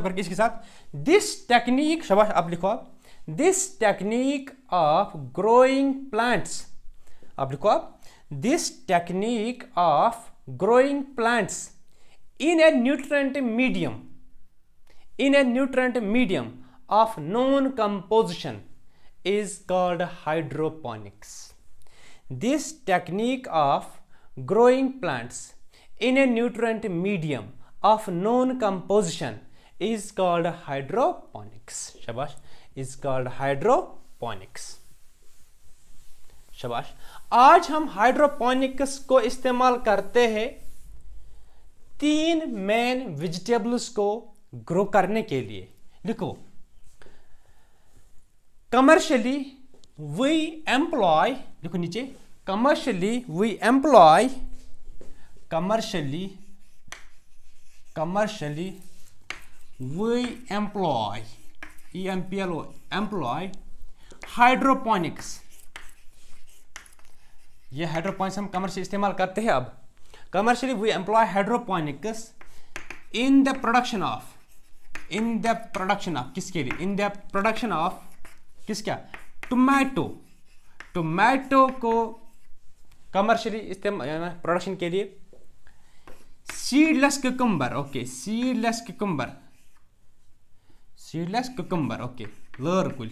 करके इसके साथ, this technique, शाबाश आप लिखो आप, this technique of growing plants, आप लिखो आप, this technique of growing plants in a nutrient medium of non composition is called hydroponics. This technique of growing plants in a nutrient medium of non composition is called hydroponics. शाबाश, is called hydroponics. शाबाश। आज हम hydroponics को इस्तेमाल करते हैं 3 main vegetables को grow करने के लिए। लिखो, कमर्शियली वी एम्प्लॉय, लिखो नीचे, commercially we employ employ hydroponics. ये हाइड्रोपोनिक्स हम कमर्शियल इस्तेमाल करते हैं। अब commercially we employ hydroponics in the production of किसके लिए, in the production of किसका? टोमेटो। टोमेटो को कमर्शियली इस्तेमाल प्रोडक्शन के लिए seedless cucumber, okay, seedless cucumber, seedless cucumber, okay, लर कुल,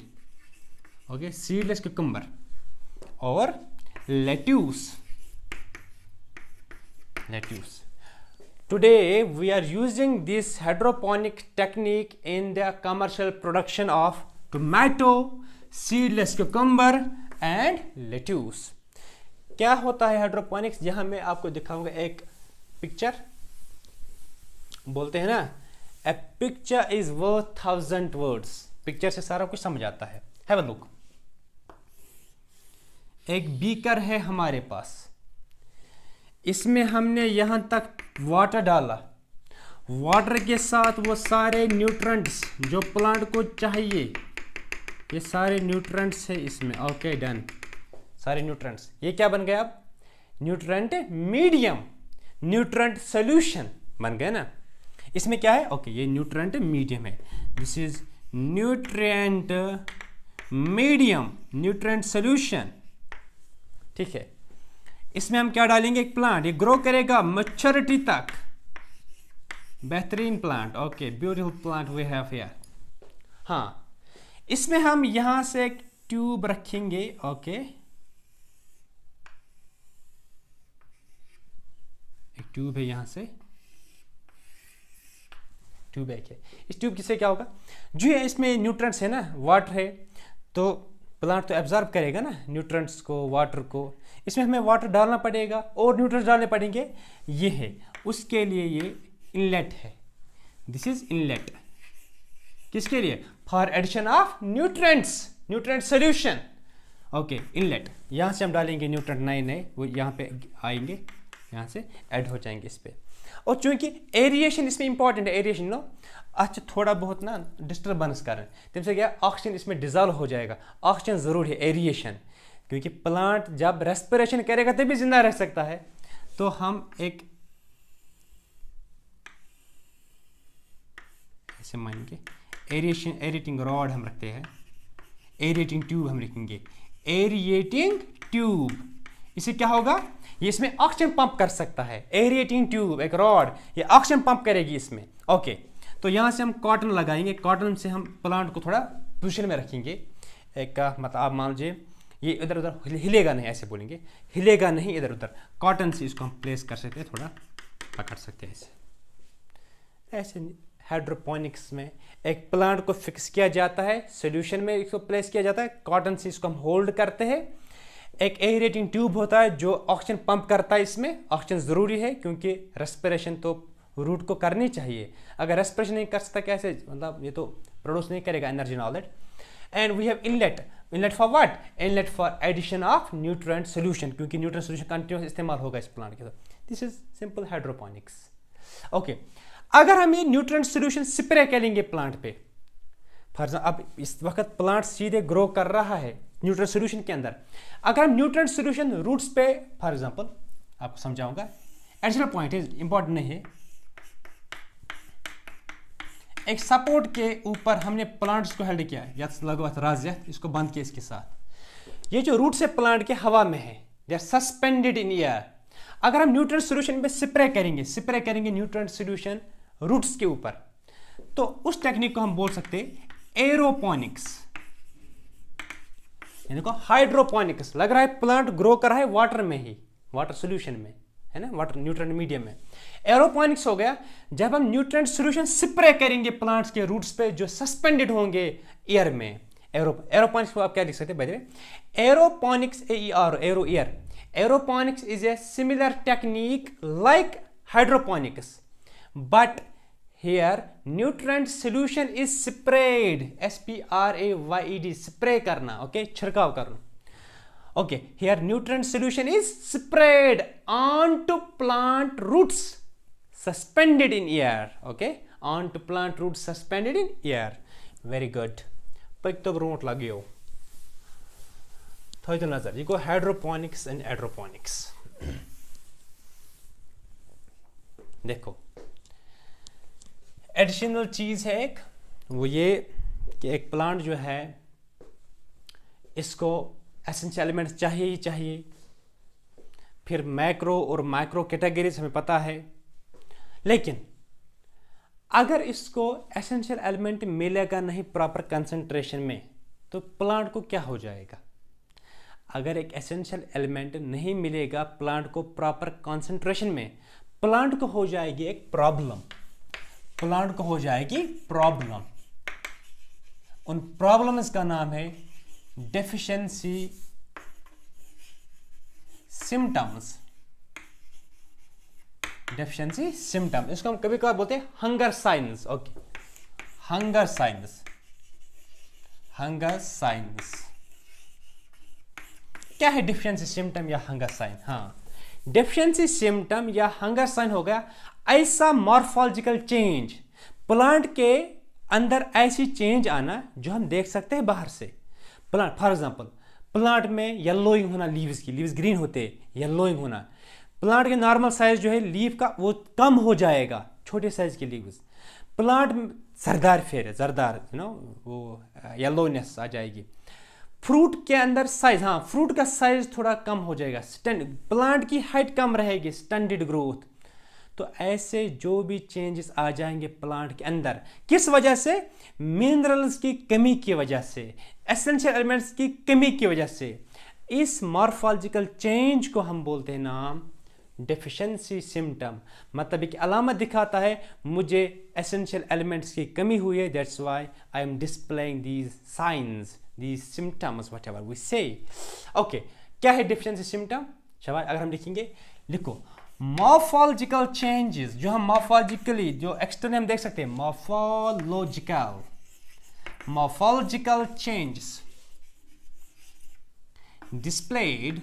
ओके, सीडलेस कुकुम्बर और lettuce, lettuce. Today we are using this hydroponic technique in the commercial production of tomato, seedless cucumber and lettuce. क्या होता है hydroponics? यहाँ मैं आपको दिखाऊंगा एक पिक्चर. बोलते हैं ना, a picture is worth 1000 words. Picture से सारा कुछ समझ आता है. Have a look. एक बीकर है हमारे पास, इसमें हमने यहाँ तक वाटर डाला. वाटर के साथ वो सारे न्यूट्रेंट्स जो प्लांट को चाहिए, ये सारे न्यूट्रेंट्स है इसमें. Okay, done. सारे न्यूट्रेंट्स, ये क्या बन गया अब? न्यूट्रेंट मीडियम, न्यूट्रेंट सोल्यूशन बन गया ना. इसमें क्या है? ओके, ये न्यूट्रेंट मीडियम है. This is nutrient medium, nutrient solution. ठीक है. इसमें हम क्या डालेंगे? एक प्लांट, ये ग्रो करेगा मैच्योरिटी तक. बेहतरीन plant. Okay, beautiful plant we have here. हाँ, इसमें हम यहां से एक ट्यूब रखेंगे. ओके, एक ट्यूब है, यहां से ट्यूब है. इस ट्यूब से क्या होगा? जो है इसमें न्यूट्रेंट्स है ना, वाटर है, तो प्लांट तो एब्जॉर्ब करेगा ना न्यूट्रेंट्स को, वाटर को. इसमें हमें वाटर डालना पड़ेगा और न्यूट्रेंट्स डालने पड़ेंगे. ये है, उसके लिए ये इनलेट है. This is inlet. किसके लिए? For addition of nutrients, nutrient solution. Okay, inlet. यहां से हम डालेंगे न्यूट्रेंट नए नए, वो यहाँ पे आएंगे, यहाँ से ऐड हो जाएंगे इस पे. और चूंकि एरिएशन इसमें इंपॉर्टेंट है, एरिएशन नो, अच्छा थोड़ा बहुत ना डिस्टर्बेंस करें, तब से क्या ऑक्सीजन इसमें डिजॉल्व हो जाएगा. ऑक्सीजन जरूरी है, एरिएशन, क्योंकि प्लांट जब रेस्पिरेशन करेगा तभी जिंदा रह सकता है. तो हम एक ऐसे मानेंगे एरिएशन, एरिएटिंग रॉड हम रखते हैं, एरिएटिंग ट्यूब हम रखेंगे, एरिएटिंग ट्यूब. इससे क्या होगा? ये इसमें ऑक्सीजन पंप कर सकता है. एरिएटिंग ट्यूब, एक रॉड, ये ऑक्सीजन पंप करेगी इसमें. ओके, तो यहां से हम कॉटन लगाएंगे. कॉटन से हम प्लांट को थोड़ा पोजीशन में रखेंगे. एक मतलब आप मान लीजिए ये इधर उधर हिलेगा नहीं, ऐसे बोलेंगे, हिलेगा नहीं इधर उधर. कॉटन से इसको हम प्लेस कर सकते हैं, थोड़ा पकड़ सकते हैं ऐसे. ऐसे हाइड्रोपोनिक्स में एक प्लांट को फिक्स किया जाता है, सोल्यूशन में इसको प्लेस किया जाता है, कॉटन से इसको हम होल्ड करते हैं. एक एरेटिंग ट्यूब होता है जो ऑक्सीजन पंप करता है. इसमें ऑक्सीजन जरूरी है क्योंकि रेस्पिरेशन तो रूट को करनी चाहिए. अगर रेस्पिरेशन नहीं कर सकता कैसे, मतलब ये तो प्रोड्यूस नहीं करेगा energy and all that. And we have inlet. Inlet for what? Inlet for addition of nutrient solution, क्योंकि न्यूट्रिएंट सॉल्यूशन कंटिन्यूस इस्तेमाल होगा इस प्लांट के साथ. This is simple hydroponics. Okay, अगर हम ये न्यूट्रिएंट सॉल्यूशन स्प्रे करेंगे प्लांट पे, फॉर एग्जाम्पल अब इस वक्त प्लांट सीधे ग्रो कर रहा है न्यूट्रिएंट सॉल्यूशन के अंदर. अगर हम न्यूट्रिएंट सॉल्यूशन रूट्स पे, फॉर एग्जांपल आपको समझाऊंगा, एडिशनल पॉइंट है, इंपॉर्टेंट नहीं है. एक सपोर्ट के ऊपर हमने प्लांट्स को हेल्ड किया, या लगभग राजियत, इसको बंद किया इसके साथ. ये जो रूट्स है प्लांट के हवा में है, they are suspended in air. अगर हम न्यूट्रिएंट सॉल्यूशन पे स्प्रे करेंगे न्यूट्रिएंट सॉल्यूशन रूट्स के ऊपर, तो उस टेक्निक को हम बोल सकते हैं एरोपोनिक्स. देखो हाइड्रोपोनिक्स, लग रहा है प्लांट ग्रो कर रहा है वाटर में ही, वाटर सोल्यूशन में है ना, वाटर न्यूट्रिएंट मीडियम में. एरोपोनिक्स हो गया जब हम न्यूट्रिएंट सॉल्यूशन स्प्रे करेंगे प्लांट्स के रूट्स पे जो सस्पेंडेड होंगे एयर में. एरोपोनिक्स को आप क्या लिख सकते हैं? By the way, aeroponics, arrow air. Aeroponics is a similar technique like hydroponics, but here nutrient solution is sprayed, sprayed, spray करना. ओके, छिड़काव करना. Okay, here nutrient solution is sprayed onto plant roots suspended in air. Okay, onto plant roots suspended in air. Very good. पक तो brought लगे हो थोड़ी तो नजर. ये को हाइड्रोपोनिक्स एंड एड्रोपोनिक्स. देखो एडिशनल चीज़ है एक, वो ये कि एक प्लांट जो है इसको एसेंशियल एलिमेंट्स चाहिए ही चाहिए। फिर मैक्रो और माइक्रो कैटेगरीज हमें पता है, लेकिन अगर इसको एसेंशियल एलिमेंट मिलेगा नहीं प्रॉपर कंसंट्रेशन में तो प्लांट को क्या हो जाएगा? अगर एक एसेंशियल एलिमेंट नहीं मिलेगा प्लांट को प्रॉपर कंसंट्रेशन में, प्लांट को हो जाएगी एक प्रॉब्लम, प्लांट को हो जाएगी प्रॉब्लम। उन प्रॉब्लम्स का नाम है डेफिशिएंसी सिम्टम्स। डेफिशिएंसी सिम्टम, इसको हम कभी कभार बोलते हैं hunger science. Okay, hunger science, hunger science क्या है? डेफिशिएंसी सिम्टम या हंगर साइन। हाँ, डेफिशिएंसी सिम्टम या हंगर साइन हो गया ऐसा मॉर्फोलॉजिकल चेंज, प्लांट के अंदर ऐसी चेंज आना जो हम देख सकते हैं बाहर से। प्लांट फॉर एग्जांपल, प्लांट में येलोइंग होना, लीव्स की, लीव्स ग्रीन होते हैं, येलोइंग होना। प्लांट के नॉर्मल साइज जो है लीफ का वो कम हो जाएगा, छोटे साइज के लीव्स। प्लांट जरदार फेर, जरदार वो येलोनेस आ जाएगी। फ्रूट के अंदर साइज, हाँ फ्रूट का साइज थोड़ा कम हो जाएगा, प्लांट की हाइट कम रहेगी, स्टैंडर्ड ग्रोथ। तो ऐसे जो भी चेंजेस आ जाएंगे प्लांट के अंदर, किस वजह से? मिनरल्स की कमी की वजह से, एसेंशियल एलिमेंट्स की कमी की वजह से। इस मॉर्फोलॉजिकल चेंज को हम बोलते हैं नाम डेफिशिएंसी सिम्टम। मतलब एक अलामत दिखाता है मुझे एसेंशियल एलिमेंट्स की कमी हुई है, that's why I am displaying these signs, these symptoms, whatever we say. Okay, क्या है deficiency symptom? शाबाश, अगर हम लिखेंगे, लिखो morphological changes, जो हम morphologically जो external हम देख सकते हैं, morphological changes displayed,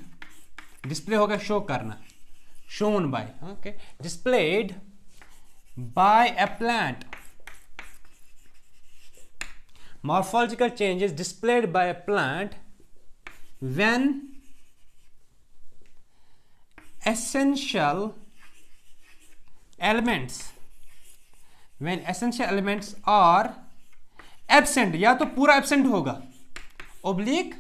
display होगा show करना, shown by, okay, displayed by a plant. Morphological changes displayed by a plant when essential elements are absent, या तो पूरा absent होगा, oblique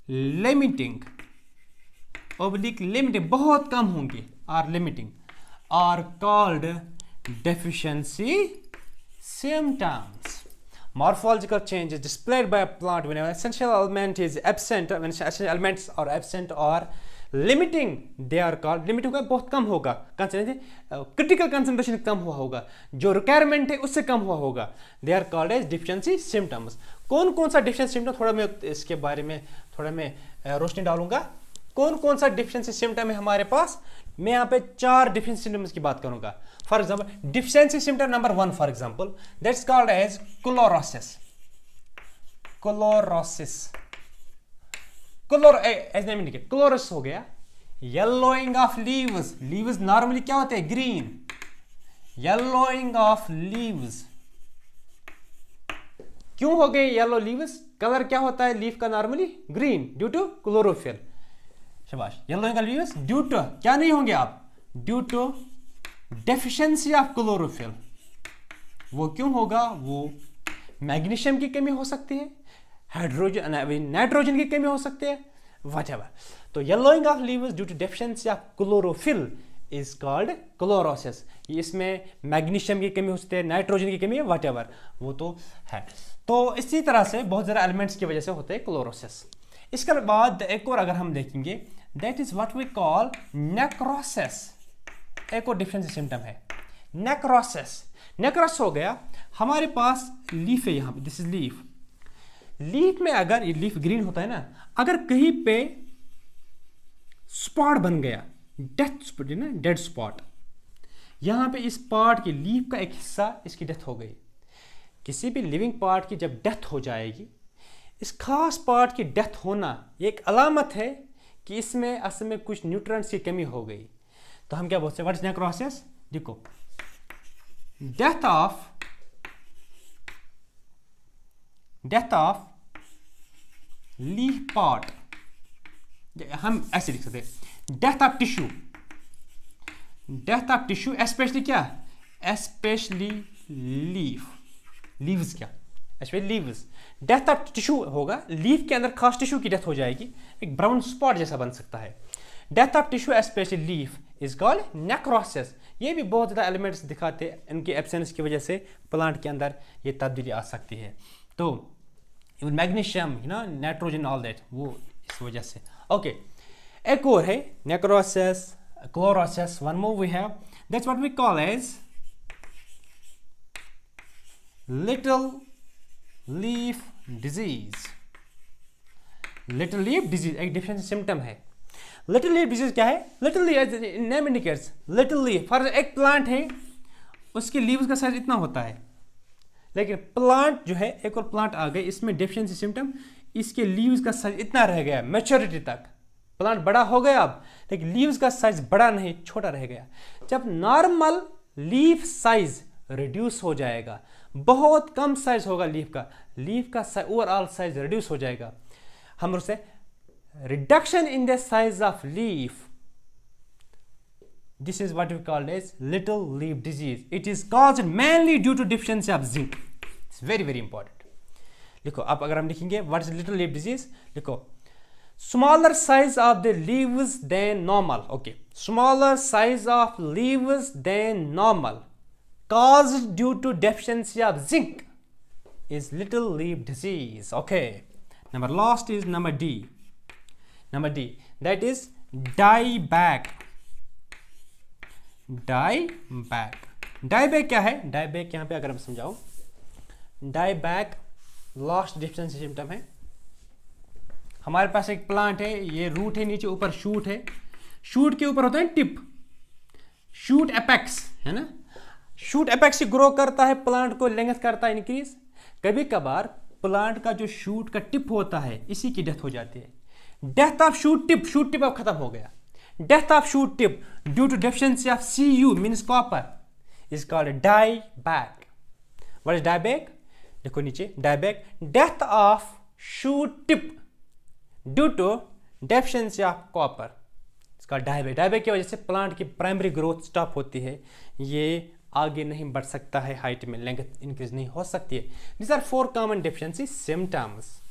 limiting, बहुत कम होंगे, are limiting, are called deficiency symptoms. Morphological changes displayed by a plant when an essential element is absent, when essential elements are absent or limiting, they are called, limit होगा बहुत कम होगा, critical concentration कम हुआ होगा, जो requirement है उससे कम हुआ होगा, they are called as deficiency symptoms. कौन कौन सा deficiency symptom, थोड़ा मैं इसके बारे में थोड़ा मैं रोशनी डालूंगा। कौन कौन सा deficiency symptom है हमारे पास? मैं यहाँ पे 4 deficiency symptoms की बात करूंगा। For example deficiency symptom number 1 for example, that's called as chlorosis. Chlorosis हो गया yellowing of leaves, leaves normally क्या होते हैं? Green, yellowing of leaves. क्यों हो गए येलो लीव्स? कलर क्या होता है लीफ का normally? Green, due to chlorophyll. शाबाश, yellowing of leaves due to, क्या नहीं होंगे आप? Due to deficiency of chlorophyll. वो क्यों होगा? वो मैग्नीशियम की कमी हो सकती है, हाइड्रोजन नाइट्रोजन की कमी हो सकती है, व्हाटएवर। तो yellowing of leaves due to deficiency of chlorophyll is called chlorosis. इसमें मैग्नीशियम की कमी हो सकती है, नाइट्रोजन की कमी है, व्हाटएवर, वो तो है। तो इसी तरह से बहुत ज़्यादा एलिमेंट्स की वजह से होते हैं क्लोरोसिस। इसके बाद एक और अगर हम देखेंगे, that is what we call necrosis. एक और डिफरेंशियल सिम्टम है नेक्रोसिस। नेक्रोसिस हो गया हमारे पास लीफ है, यहाँ पे दिस इज लीफ। लीफ में अगर ये लीफ ग्रीन होता है ना, अगर कहीं पे स्पॉट बन गया, डेथ स्पॉट ना, डेड स्पॉट, यहाँ पे इस पार्ट की लीफ का एक हिस्सा इसकी डेथ हो गई। किसी भी लिविंग पार्ट की जब डेथ हो जाएगी, इस खास पार्ट की डेथ होना ये एक अलामत है कि इसमें असल में कुछ न्यूट्रिएंट्स की कमी हो गई। तो हम क्या बोलते हैं, व्हाट इज नेक्रोसिस? देखो, डेथ ऑफ लीफ पार्ट, हम ऐसे लिख सकते हैं, डेथ ऑफ टिश्यू, स्पेशली क्या? स्पेशली लीव्स क्या? Specially leaves. Death of tissue होगा, लीफ के अंदर खास टिश्यू की डेथ हो जाएगी, एक ब्राउन स्पॉट जैसा बन सकता है। Death of tissue specially leaf is called necrosis. ये भी बहुत ज़्यादा एलिमेंट्स दिखाते हैं, इनके एब्सेंस की वजह से प्लांट के अंदर ये तब्दीली आ सकती है। तो even magnesium, nitrogen, all that, वो इस वजह से। ओके, एक और है necrosis, chlorosis, one more we have, that's what we call as little leaf disease. Little leaf disease एक डिफरेंट सिम्टम है। लिटिल लीफ डिजीज क्या है? Little leaf name indicates little leaf. For एक प्लांट है, उसके लीव्स का size इतना होता है, लेकिन प्लांट जो है, एक और प्लांट आ गए, इसमें डेफिशिएंसी सिम्टम, इसके लीव्स का साइज इतना रह गया मैच्योरिटी तक। प्लांट बड़ा हो गया अब, लेकिन लीव्स का साइज बड़ा नहीं, छोटा रह गया। जब नॉर्मल लीफ साइज रिड्यूस हो जाएगा, बहुत कम साइज होगा लीफ का ओवरऑल साइज रिड्यूस हो जाएगा, हम उसे reduction in the size of leaf, this is what we call as little leaf disease. It is caused mainly due to deficiency of zinc. It's very very important. लिखो, अब अगर हम लिखेंगे what is little leaf disease, लिखो smaller size of the leaves than normal. Okay, smaller size of leaves than normal caused due to deficiency of zinc is little leaf disease. Okay, number last is number D. Number D, that is dieback. dieback क्या है? dieback यहाँ पे अगर हम समझाओ, dieback last difference symptom है। हमारे पास एक प्लांट है, ये रूट है, नीचे ऊपर शूट है, शूट के ऊपर होता है टिप, शूट एपेक्स है ना। शूट एपेक्स से ग्रो करता है, प्लांट को लेंथ करता है इंक्रीज। कभी कभार प्लांट का जो शूट का टिप होता है, इसी की डेथ हो जाती है। डेथ ऑफ शूट टिप अब खत्म हो गया। Death of shoot tip due to deficiency of Cu means copper is called dieback. What is dieback? देखो नीचे, dieback death of shoot tip due to deficiency of copper, इसका dieback. Dieback की वजह से प्लांट की प्राइमरी ग्रोथ स्टॉप होती है, ये आगे नहीं बढ़ सकता है, हाइट में लेंथ इंक्रीज नहीं हो सकती है। These are 4 common deficiency symptoms.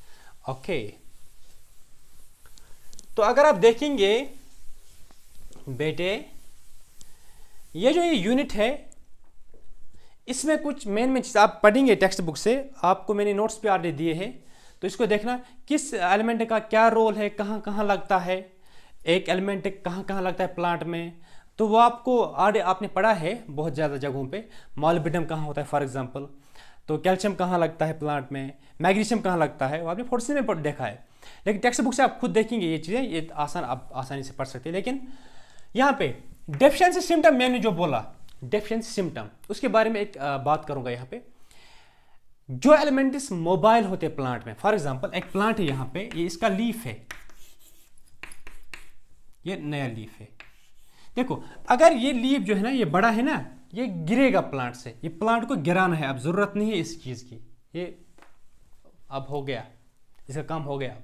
Okay, तो अगर आप देखेंगे बेटे, ये जो ये यूनिट है, इसमें कुछ मेन चीज आप पढ़ेंगे टेक्स्ट बुक से, आपको मैंने नोट्स पे ऑलरेडी दिए हैं, तो इसको देखना किस एलिमेंट का क्या रोल है, कहाँ कहाँ लगता है, एक एलिमेंट कहाँ कहाँ लगता है प्लांट में, तो वो आपको आपने पढ़ा है बहुत ज़्यादा जगहों पे। मॉलिब्डेनम कहाँ होता है फॉर एग्जांपल, तो कैल्शियम कहाँ लगता है प्लांट में, मैग्नीशियम कहाँ लगता है, वो आपने फोर्थ में देखा है। लेकिन टेक्स्ट बुक से आप खुद देखेंगे ये चीज़ें, ये आप आसानी से पढ़ सकते हैं। लेकिन यहाँ पे डेफिशिएंसी सिम्टम मैंने जो बोला, डेफिशिएंसी सिम्टम, उसके बारे में एक बात करूंगा। यहाँ पे जो एलिमेंट्स मोबाइल होते हैं प्लांट में, फॉर एग्जांपल एक प्लांट है यहाँ पे, ये इसका लीफ है, ये नया लीफ है। देखो, अगर ये लीफ जो है ना, ये बड़ा है ना, ये गिरेगा प्लांट से, ये प्लांट को गिराना है, अब जरूरत नहीं है इस चीज की, ये अब हो गया, इसका काम हो गया।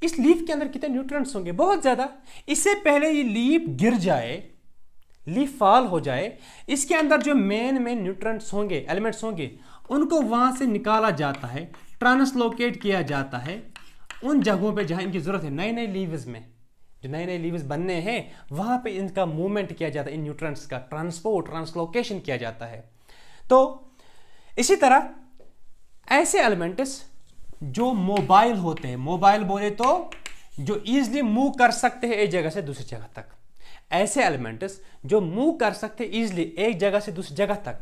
इस लीफ के अंदर कितने न्यूट्रिएंट्स होंगे? बहुत ज्यादा। इससे पहले ये लीफ गिर जाए, लीफ फॉल हो जाए, इसके अंदर जो मेन न्यूट्रिएंट्स होंगे, एलिमेंट्स होंगे, उनको वहां से निकाला जाता है, ट्रांसलोकेट किया जाता है उन जगहों पे जहां इनकी जरूरत है। नए नए लीव्स में, जो नए नए लीव्स बनने हैं, वहां पे इनका मूवमेंट किया जाता है, इन न्यूट्रिएंट्स का ट्रांसलोकेशन किया जाता है। तो इसी तरह ऐसे एलिमेंट्स जो मोबाइल होते हैं, मोबाइल बोले तो जो इजीली मूव कर सकते हैं एक जगह से दूसरी जगह तक, ऐसे एलिमेंट्स जो मूव कर सकते हैं इजीली एक जगह से दूसरी जगह तक,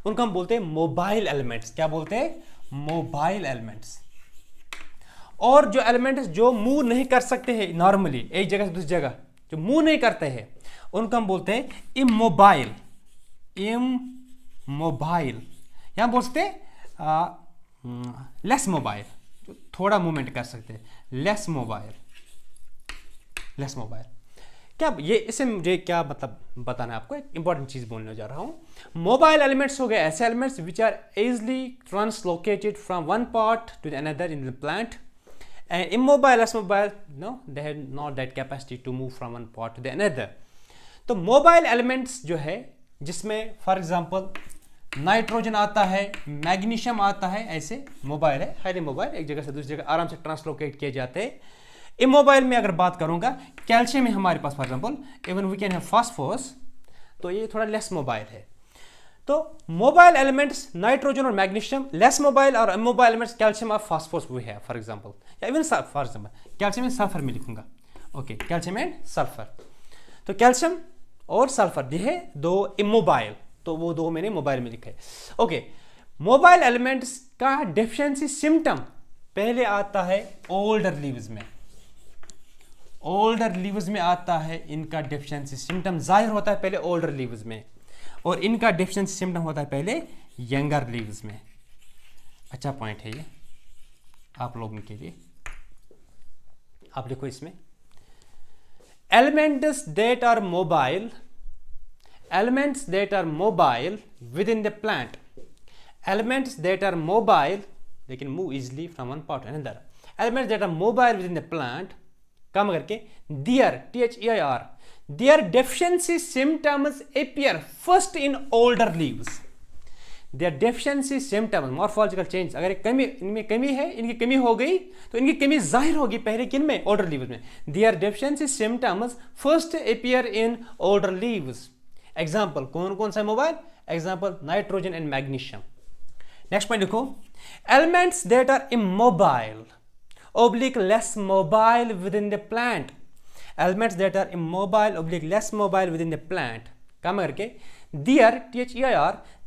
उनको हम बोलते हैं मोबाइल एलिमेंट्स। क्या बोलते हैं? Mobile elements. और जो एलिमेंट्स जो मूव नहीं कर सकते हैं नॉर्मली एक जगह से दूसरी जगह, जो मूव नहीं करते हैं, उनको हम बोलते हैं इमोबाइल। इमोबाइल, यहां बोल सकते हैं लेस मोबाइल, जो थोड़ा मूवमेंट कर सकते हैं, लेस मोबाइल। लेस मोबाइल क्या, ये इससे मुझे क्या मतलब बताना है आपको, एक इंपॉर्टेंट चीज बोलने जा रहा हूं। मोबाइल एलिमेंट्स हो गए ऐसे elements which are easily translocated from one part to the another in the plant, and immobile, less mobile, no, they have not that capacity to move from one part to the another. तो mobile elements जो है, जिसमें for example nitrogen आता है, magnesium आता है, ऐसे mobile है, हाईली मोबाइल, एक जगह से दूसरी जगह आराम से ट्रांसलोकेट किए जाते हैं। इमोबाइल में अगर बात करूंगा, कैल्शियम है हमारे पास for example, even we can have phosphorus, तो ये थोड़ा लेस मोबाइल है। तो मोबाइल एलिमेंट्स नाइट्रोजन और मैग्नीशियम, लेस मोबाइल और इमोबाइल एलिमेंट्स कैल्शियम और फास्फोरस वी है फॉर एग्जांपल, या even for example calcium and sulphur में लिखूंगा। ओके, कैल्शियम एंड सल्फर, तो कैल्शियम और सल्फर ये है दो इमोबाइल, तो वो दो मैंने मोबाइल में लिखा है। ओके, मोबाइल एलिमेंट्स का डेफिशिएंसी सिम्टम पहले आता है ओल्डर लीव्स में, ओल्डर लीव्स में आता है इनका डेफिशिएंसी सिम्टम, जाहिर होता है पहले ओल्डर लीव्स में, और इनका डेफिशिएंसी सिम्टम होता है पहले यंगर लीव्स में। अच्छा पॉइंट है ये आप लोगों के लिए, आप लिखो इसमें elements that are mobile, elements that are mobile within the plant, elements that are mobile they can move easily from one part to another, elements that are mobile within the plant, काम करके their their their deficiency symptoms appear first in older leaves, their deficiency symptoms morphological change, अगर कमी इनमें कमी है, इनकी कमी हो गई तो इनकी कमी जाहिर होगी पहले किन में, older leaves में, their deficiency symptoms first appear in older leaves। Example कौन कौन सा mobile, example nitrogen and magnesium. Next point लिखो, elements that are immobile oblique less mobile within the plant, elements that are immobile oblique less mobile within the plant, काम करके their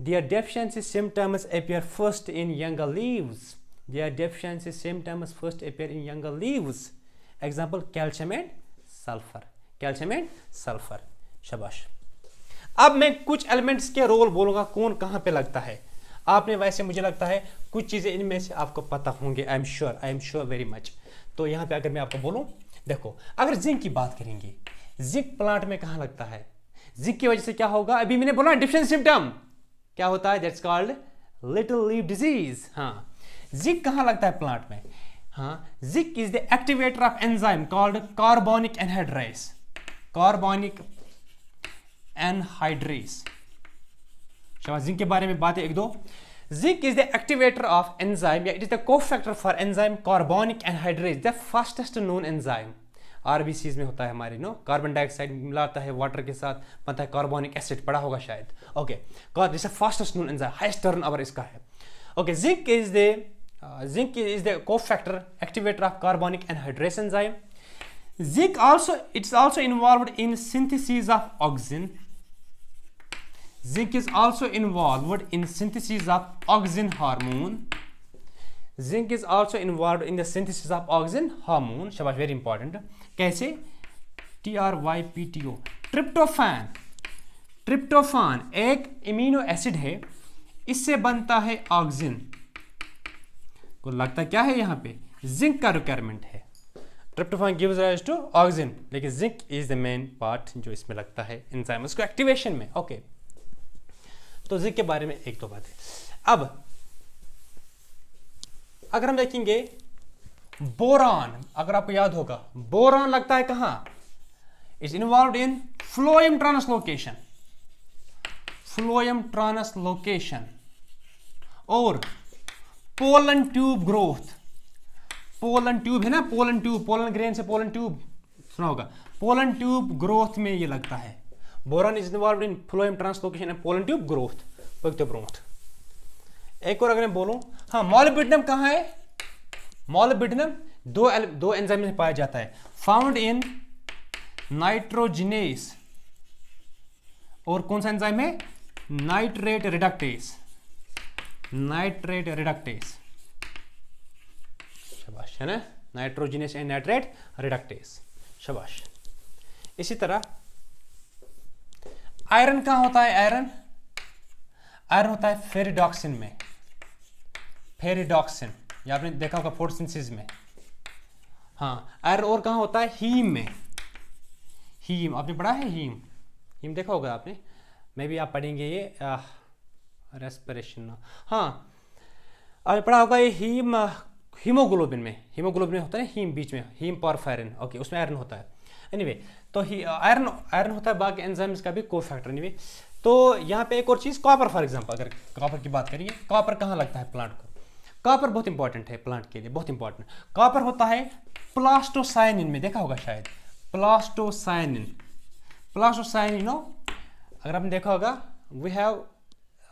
their deficiency symptoms appear first in younger leaves, their deficiency symptoms first appear in younger leaves। Example calcium and sulphur, calcium and sulphur, शाबाश। अब मैं कुछ elements के role बोलूंगा कौन कहां पे लगता है, आपने वैसे मुझे लगता है कुछ चीजें इनमें से आपको पता होंगे, I am sure very much. तो यहां पे अगर मैं आपको बोलूं, देखो अगर जिंक की बात करेंगे, जिंक प्लांट में कहां लगता है, जिंक की वजह से क्या होगा, अभी मैंने बोला डिफिशिएंसी सिम्टम क्या होता है, that's called little leaf disease. हाँ, जिंक कहां लगता है प्लांट में, हाँ, zinc is the activator of enzyme called carbonic anhydrase, carbonic anhydrase. शाबाश, जिंक के बारे में बातें एक दो। Zinc is the activator of enzyme, it is the cofactor for enzyme carbonic anhydrase, the fastest known enzyme. RBCs में होता है हमारे, नो, कार्बन डाइऑक्साइड मिलाता है वाटर के साथ, बनता है कार्बोनिक एसिड, पढ़ा होगा शायद। Okay, this fastest known enzyme, highest turnover इसका है। Okay, zinc is the cofactor activator of carbonic anhydrase enzyme. Zinc it's also involved in synthesis of oxygen. Zinc is also involved in synthesis of oxygen hormone. Zinc is also involved in the synthesis of oxygen hormone. शाबाश, very important। कैसे, TRYPTO, tryptophan. Tryptophan एक immuno acid है, इससे बनता है oxygen, को लगता क्या है यहाँ पे, जिंक का रिक्वायरमेंट है। Tryptophan gives rise to oxygen, लेकिन zinc is the main part जो इसमें लगता है एंजाइम उसको एक्टिवेशन में। ओके, तो जिंक के बारे में एक दो बातें। अब अगर हम देखेंगे बोरान, अगर आपको याद होगा बोरान लगता है कहां, is involved in phloem translocation, phloem translocation और pollen tube growth. Pollen tube है ना, पोलन ट्यूब, पोलन ग्रेन से पोलन ट्यूब सुना होगा, पोलन ट्यूब ग्रोथ में ये लगता है। Boron is involved in phloem translocation and pollen tube growth. एक और अगर मैं बोलूं, हाँ, मॉलिब्डेनम कहाँ है, मॉलिब्डेनम दो एंजाइम में पाया जाता है, फाउंड इन नाइट्रोजिनेस, और कौन सा एंजाइम है, नाइट्रेट रिडक्टेस, नाइट्रेट रिडक्टेस, शाबाश, है ना, नाइट्रोजिनेस एंड नाइट्रेट रिडक्टेस, शाबाश। इसी तरह आयरन कहां होता है, आयरन होता है फेरिडॉक्सिन में, फेरिडॉक्सिन, ये आपने देखा होगा फोटोसिंथेसिस में। हाँ, आयरन और कहां होता है, हीम में, हीम आपने पढ़ा है, हीम देखा होगा आपने, मे भी आप पढ़ेंगे ये रेस्पिरेशन, हाँ आपने पढ़ा होगा ये हीम, हीमोग्लोबिन में होता है हीम, बीच में हीम पॉरफायरिन, ओके, उसमें आयरन होता है। एनीवे, तो आयरन होता है, बाकी एंजाइम्स का भी कोफैक्टर। एनीवे, तो यहाँ पे एक और चीज़, कॉपर फॉर एग्जांपल, अगर कॉपर की बात करिए, कॉपर कहाँ लगता है प्लांट को? कॉपर बहुत इंपॉर्टेंट है प्लांट के लिए, बहुत इंपॉर्टेंट। कॉपर होता है प्लास्टोसाइनिन में, देखा होगा शायद, प्लास्टोसाइनिन। प्लास्टोसाइनिन, नो, अगर आपने देखा होगा, we have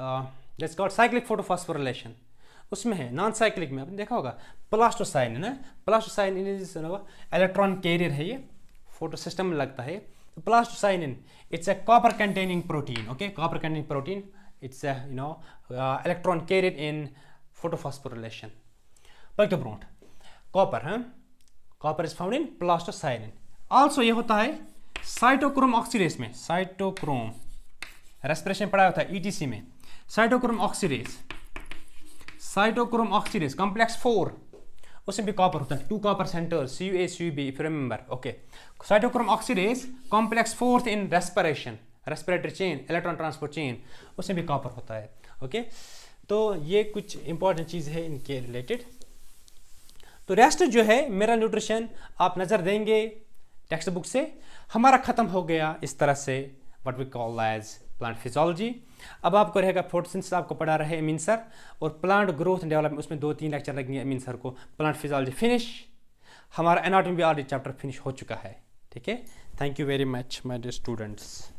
that's called cyclic photophosphorylation, उसमें है। नॉन साइक्लिक में आपने देखा होगा प्लास्टोसाइनिन है। प्लास्टोसाइनिन इलेक्ट्रॉन कैरियर है, ये फोटो सिस्टम में लगता है। तो plastocyanin it's a copper containing protein, okay, copper containing protein, it's a electron carrier in photophosphorylation. पक तो ब्रोंट कॉपर, हाँ, copper is found in plastocyanin. Also ये होता है साइटोक्रोम ऑक्सीडेज में, साइटोक्रोम, रेस्पिरेशन पढ़ा होता है ईटीसी में, cytochrome oxidase, cytochrome oxidase complex 4, उसमें भी कॉपर होता है, 2 copper centers, CuA CuB if you remember, okay. Cytochrome oxidase complex 4 in respiration, respiratory chain, electron transport chain, उसमें भी कॉपर होता है, ओके। तो ये कुछ इंपॉर्टेंट चीज़ है इनके रिलेटेड। तो रेस्ट जो है मेरा न्यूट्रिशन आप नज़र देंगे टेक्स्ट बुक से, हमारा ख़त्म हो गया इस तरह से what we call as plant physiology. अब आपको रहेगा फोटोसिंथेसिस, आपको पढ़ा रहे अमीन सर, और प्लांट ग्रोथ एंड डेवलपमेंट, उसमें 2-3 लेक्चर लगेंगे अमीन सर को। प्लांट फिजियोलॉजी फिनिश, हमारा एनाटॉमी भी ऑलरेडी चैप्टर फिनिश हो चुका है, ठीक है। Thank you very much my dear students.